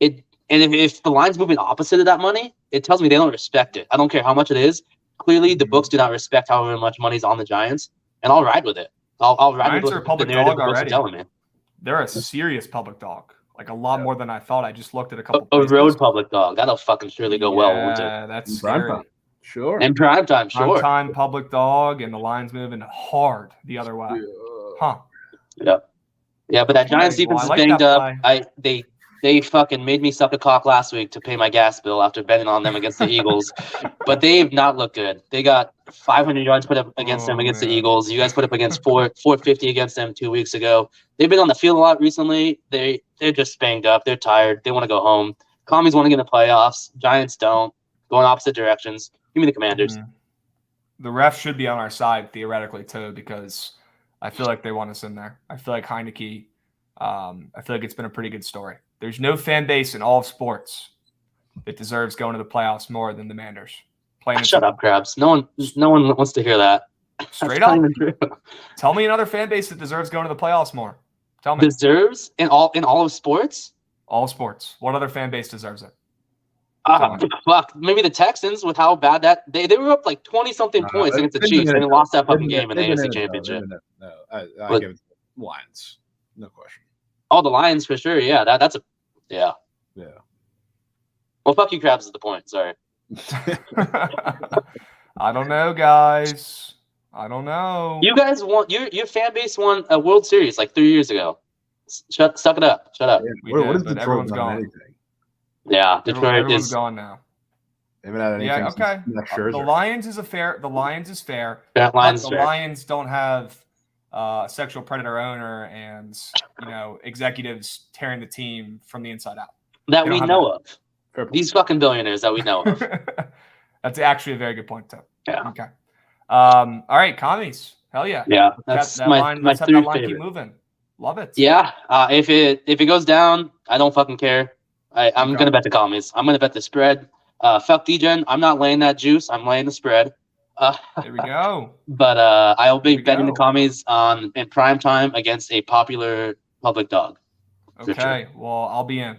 If the line's moving opposite of that money, it tells me they don't respect it. I don't care how much it is. Clearly, the books do not respect however much money's on the Giants, and I'll ride with it. I'll ride with the narrative the books are telling me. They're a serious public dog. Like a lot more than I thought. I just looked at a couple. A road public dog. That'll fucking surely go well. Yeah, that's scary. Sure. And primetime, sure. Primetime public dog, and the line's moving hard the other way. Huh. Yeah, but that Giants defense is banged up. They fucking made me suck a cock last week to pay my gas bill after betting on them against the Eagles. But they've not looked good. They got 500 yards put up against them against the Eagles. You guys put up against 450 against them 2 weeks ago. They've been on the field a lot recently. They're just banged up. They're tired. They want to go home. Commies want to get in the playoffs. Giants don't. Going opposite directions. Give me the Commanders. The refs should be on our side theoretically too, because I feel like they want us in there. I feel like Heineke. I feel like it's been a pretty good story. There's no fan base in all of sports that deserves going to the playoffs more than the Manders. Shut up, Krabs. No one wants to hear that. Straight up. Tell me another fan base that deserves going to the playoffs more. Tell me. Deserves in all of sports? All sports. What other fan base deserves it? Fuck. Maybe the Texans with how bad that they were up like 20-something points against the Chiefs and they lost that fucking game in the AFC Championship. No, I give it to the Lions. No question. Oh, the Lions for sure. Yeah, that's a yeah. Well, fuck you, Krabs is the point. Sorry. I don't know, guys. I don't know. You guys your fan base won a World Series like 3 years ago. Suck it up. Shut up. Yeah, what is Detroit? Everyone's gone. Yeah, Detroit is gone now. They haven't had anything. Yeah, okay. The Lions is fair. The Lions don't have sexual predator owner and executives tearing the team from the inside out. That we know of. These fucking billionaires that we know of. That's actually a very good point, too. Yeah. Okay. All right, commies. Hell yeah. Yeah. That's that my line, let's have that line keep moving. Love it. Yeah. If it goes down, I don't fucking care. I'm gonna bet the commies. I'm gonna bet the spread. Fuck DGen. I'm not laying that juice. I'm laying the spread. There we go. But I will be betting the commies in prime time against a popular public dog. Okay. Sure. Well, I'll be in.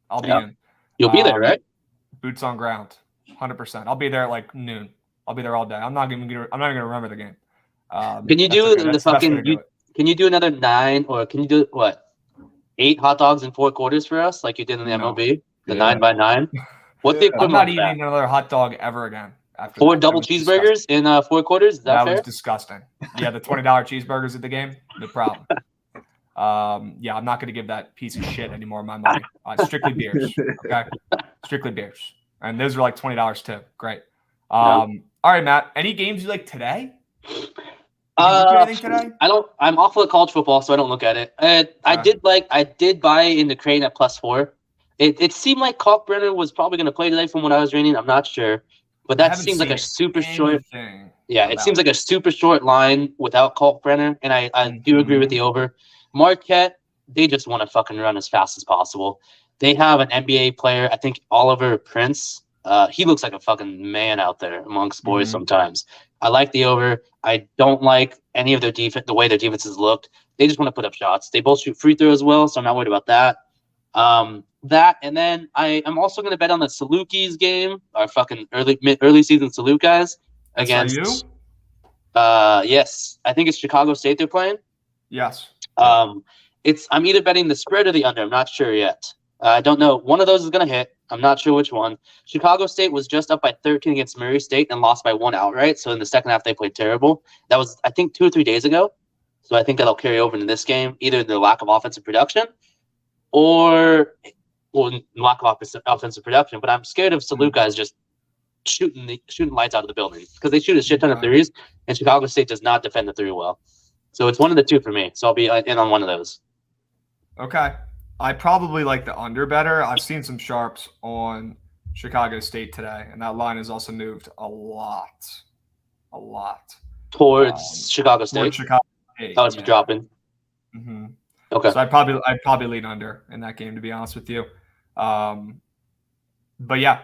I'll be in. You'll be there, right? Boots on ground, 100%. I'll be there at like noon. I'll be there all day. I'm not even gonna remember the game. Can you do the fucking? Can you do another 9 or can you do what? 8 hot dogs in 4 quarters for us, like you did in the MLB? The 9x9. What's the equivalent? I'm not eating another hot dog ever again. After 4 double cheeseburgers in 4 quarters. Is that fair? Was disgusting. Yeah, the $20 cheeseburgers at the game, no problem. Yeah, I'm not going to give that piece of shit any more of my money. Strictly beers. Okay, strictly beers, and those are like $20 too. Great. All right, Matt. Any games you like today? Today? I don't. I'm awful at college football, so I don't look at it. I did buy into Crane at +4. It seemed like Kalkbrenner was probably going to play today from what I was reading. I'm not sure. But that seems like a super short. Yeah, it seems like a super short line without Kalkbrenner, and I do agree with the over. Marquette, they just want to fucking run as fast as possible. They have an NBA player, I think Oliver Prince. He looks like a fucking man out there amongst boys sometimes. I like the over. I don't like any of their defense, the way their defenses looked. They just want to put up shots. They both shoot free throw as well, so I'm not worried about that. And then I'm also going to bet on the Salukis game, our fucking early season Saluk guys against. Yes, I think it's Chicago State they're playing. Yes. I'm either betting the spread or the under. I'm not sure yet. I don't know. One of those is going to hit. I'm not sure which one. Chicago State was just up by 13 against Murray State and lost by 1 outright. So in the second half, they played terrible. That was, I think, 2 or 3 days ago. So I think that'll carry over into this game, either the lack of offensive production or lack of offensive production. But I'm scared of Saluk guys just shooting lights out of the building because they shoot a shit ton of threes, and Chicago State does not defend the three well. So it's one of the two for me. So I'll be in on one of those. Okay. I probably like the under better. I've seen some sharps on Chicago State today, and that line has also moved a lot. Towards Chicago State? Towards Chicago State. Oh, it's dropping. Mm-hmm. Okay. So I'd probably lean under in that game, to be honest with you. But yeah,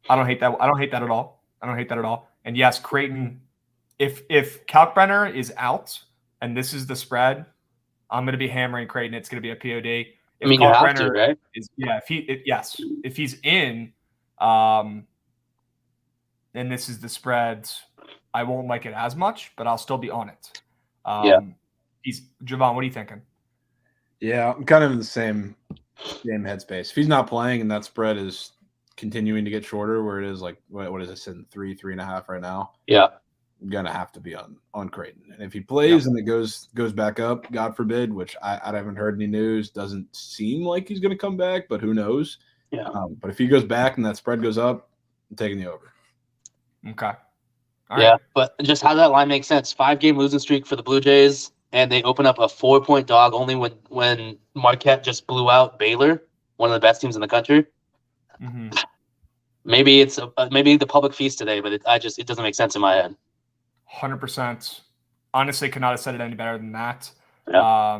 I don't hate that. I don't hate that at all. And yes, Creighton, if Kalkbrenner is out and this is the spread, I'm going to be hammering Creighton. It's going to be a POD. If you have to, right? If he's in, and this is the spread, I won't like it as much, but I'll still be on it. Jovan, what are you thinking? Yeah, I'm kind of in the same headspace. If he's not playing and that spread is continuing to get shorter, where it is like what is it, sitting 3.5 right now? Yeah, I'm gonna have to be on Creighton. And if he plays and it goes back up, God forbid, which I haven't heard any news, doesn't seem like he's gonna come back, but who knows? Yeah. But if he goes back and that spread goes up, I'm taking the over. Okay. All right. But just how that line makes sense. 5-game losing streak for the Blue Jays, and they open up a 4-point dog only when Marquette just blew out Baylor, one of the best teams in the country. Mm-hmm. Maybe it's maybe the public feast today, but it doesn't make sense in my head. 100%. Honestly, could not have said it any better than that. Yeah.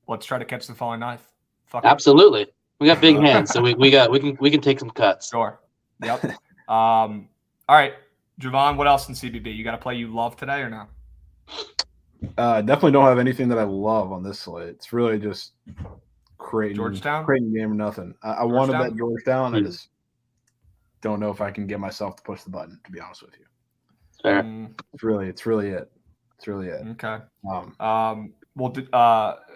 Let's try to catch the falling knife. Absolutely. We got big hands, so we can take some cuts. Sure. Yep. All right, Jovan, what else in CBB? You got a play you love today or no? Definitely don't have anything that I love on this slate. It's really just Creighton game or nothing. I want to bet Georgetown. I just don't know if I can get myself to push the button, to be honest with you. Fair. It's really it. Okay. Well,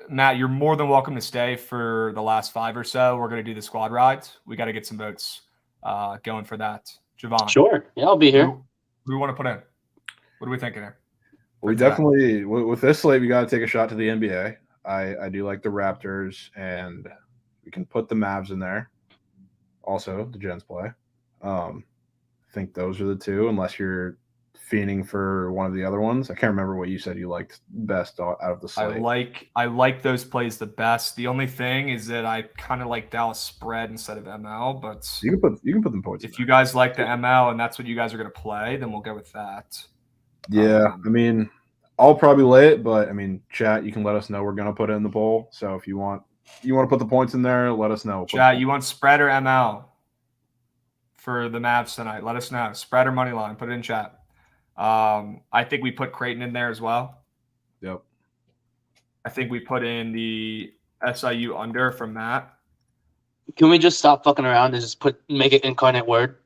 Matt, you're more than welcome to stay for the last 5 or so. We're going to do the squad rides. We got to get some votes going for that. Jovan. Sure. Yeah, I'll be here. Who do we want to put in? What are we thinking here? We definitely, with this slate, we got to take a shot to the NBA. I do like the Raptors, and we can put the Mavs in there. Also, the Gents play. I think those are the two, unless you're fiending for one of the other ones. I can't remember what you said you liked best out of the slate. I like those plays the best. The only thing is that I kind of like Dallas spread instead of ML, but you can put them points. If you guys like the ML and that's what you guys are going to play, then we'll go with that. Yeah, I mean, I'll probably lay it, but I mean, chat, you can let us know. We're going to put it in the poll. So if you want to put the points in there, let us know. Chat, you want spread or ML for the Mavs tonight? Let us know. Spread or money line? Put it in chat. I think we put Creighton in there as well. Yep. I think we put in the SIU under from Matt. Can we just stop fucking around and just make it incarnate word?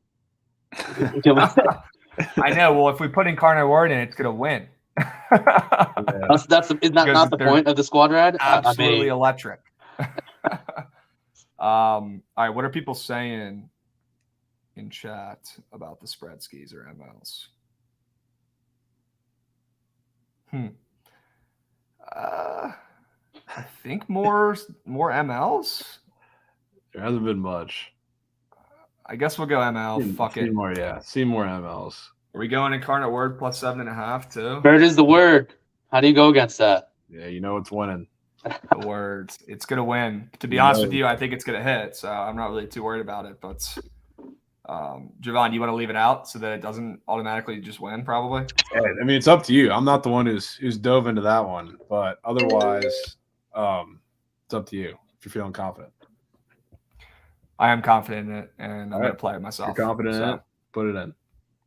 I know. Well, if we put incarnate word in, it's gonna win. Isn't that not the point of the squad ride? Absolutely electric. All right, what are people saying in chat about the spread skis or MLs? I think more MLs. There hasn't been much. I guess we'll go ML. Fuck it. See more MLs. Are we going incarnate word plus 7.5 too? Bird is the word. How do you go against that? Yeah, you know it's winning. The words. It's gonna win. To be honest with you, I think it's gonna hit. So I'm not really too worried about it. But Jovan, you want to leave it out so that it doesn't automatically just win, probably? Hey, I mean, it's up to you. I'm not the one who's dove into that one, but otherwise, it's up to you if you're feeling confident. I am confident in it, and I'm going to play it myself. You're confident in it? Put it in.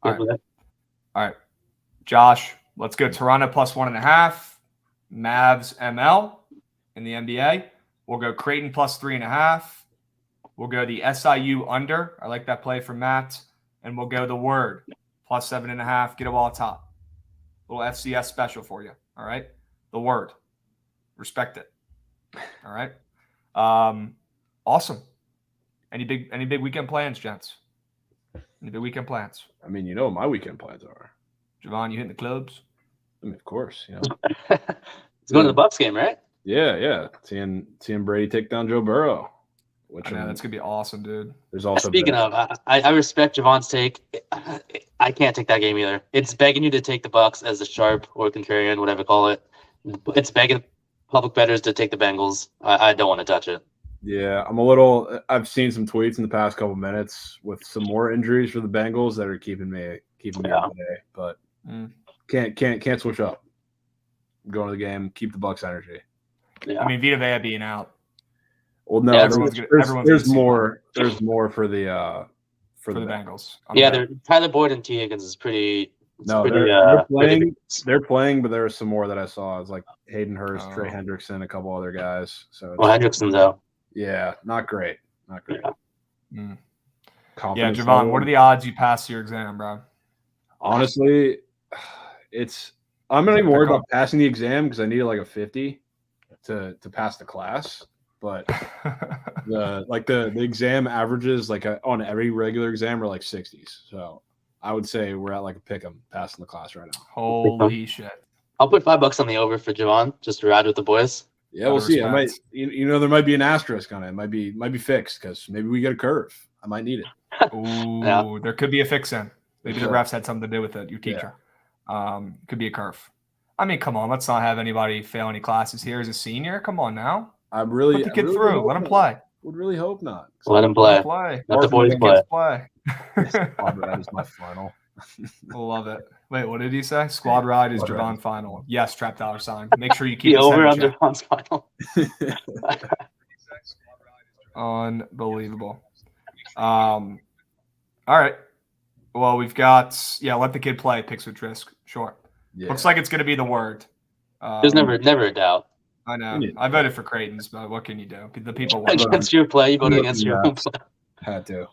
All right. Josh, let's go Toronto plus 1.5. Mavs ML in the NBA. We'll go Creighton plus 3.5. We'll go the SIU under. I like that play from Matt. And we'll go the Word plus 7.5. Get a ball top. Little FCS special for you. All right. The Word. Respect it. All right. Awesome. Any big weekend plans, gents? Any big weekend plans? I mean, you know what my weekend plans are. Javon, you hitting the clubs? I mean, of course, you know. It's going to the Bucks game, right? Yeah. Seeing Brady take down Joe Burrow. I know, that's gonna be awesome, dude. There's also speaking of, I respect Javon's take. I can't take that game either. It's begging you to take the Bucks as a sharp or contrarian, whatever you call it. It's begging public bettors to take the Bengals. I don't want to touch it. Yeah, I've seen some tweets in the past couple minutes with some more injuries for the Bengals that are keeping me up today, but can't switch up. I'm going to the game, keep the Bucks energy. Yeah. I mean, Vita Vea being out. Well, no, there's more for the Bengals. Tyler Boyd and T. Higgins is pretty. They're playing, but there was some more that I saw. It was like Hayden Hurst, Trey Hendrickson, a couple other guys. So Hendrickson's out. Yeah, not great. Yeah, Javon, what are the odds you pass your exam, bro? Honestly, I'm not even worried about passing the exam because I needed like a 50 to pass the class. But the exam averages like on every regular exam are like 60s. So I would say we're at like a pick 'em passing the class right now. Holy shit! I'll put $5 on the over for Javon just to ride with the boys. Yeah, we'll see. I might, there might be an asterisk on it. It might be fixed because maybe we get a curve. I might need it. Ooh, there could be a fix in. Maybe the refs had something to do with it. Your teacher. Could be a curve. I mean, come on. Let's not have anybody fail any classes here as a senior. Come on now. Put the kid through. Let him play. Would really hope not. Let him play. Let the boys play. Squad ride is my final. Love it. Wait, what did he say? Squad ride is Javon final. Yes, $. Make sure you keep the over on Javon's final. Unbelievable. All right. Well, we've got let the kid play. Picks with Trisk. Sure. Yeah. Looks like it's going to be the Word. There's never a doubt. I know. I voted for Creighton's, but what can you do? The people want against your play. You voted against your own play. Had to.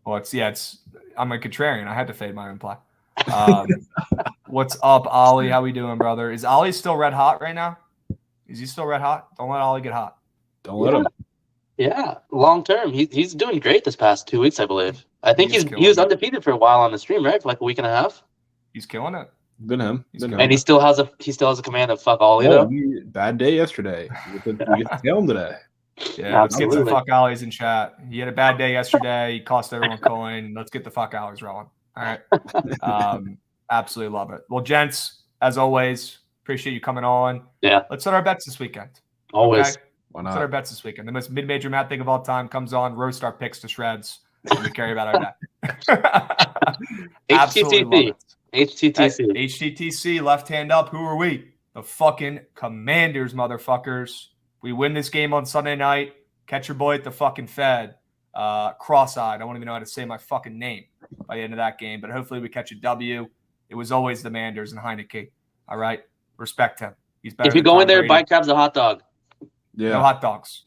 Well, I'm a contrarian. I had to fade my own play. What's up, Ollie? How we doing, brother? Is Ollie still red hot right now? Is he still red hot? Don't let Ollie get hot. Don't let him. Yeah, long term. He's doing great this past 2 weeks, I believe. I think he was undefeated for a while on the stream, right? For like a week and a half. He's killing it. Been him. And he still has a command of fuck Ollie though. Bad day yesterday. You get to tell him today. Yeah, let's get some fuck Ollies in chat. He had a bad day yesterday. He cost everyone coin. Let's get the fuck Ollies rolling. All right. Absolutely love it. Well, gents, as always, appreciate you coming on. Yeah. Let's set our bets this weekend. Always. Okay? Why not? Let's set our bets this weekend. The most mid-major Matt thing of all time comes on, roast our picks to shreds, and we carry about our bet. Absolutely love it. HTTC. HTTC, left hand up. Who are we? The fucking Commanders, motherfuckers. We win this game on Sunday night. Catch your boy at the fucking Fed. Cross-eyed. I don't even know how to say my fucking name by the end of that game, but hopefully we catch a W. It was always the Manders and Heineke. All right? Respect him. He's better. If you go in there, buy Krabs a hot dog. Yeah. No hot dogs.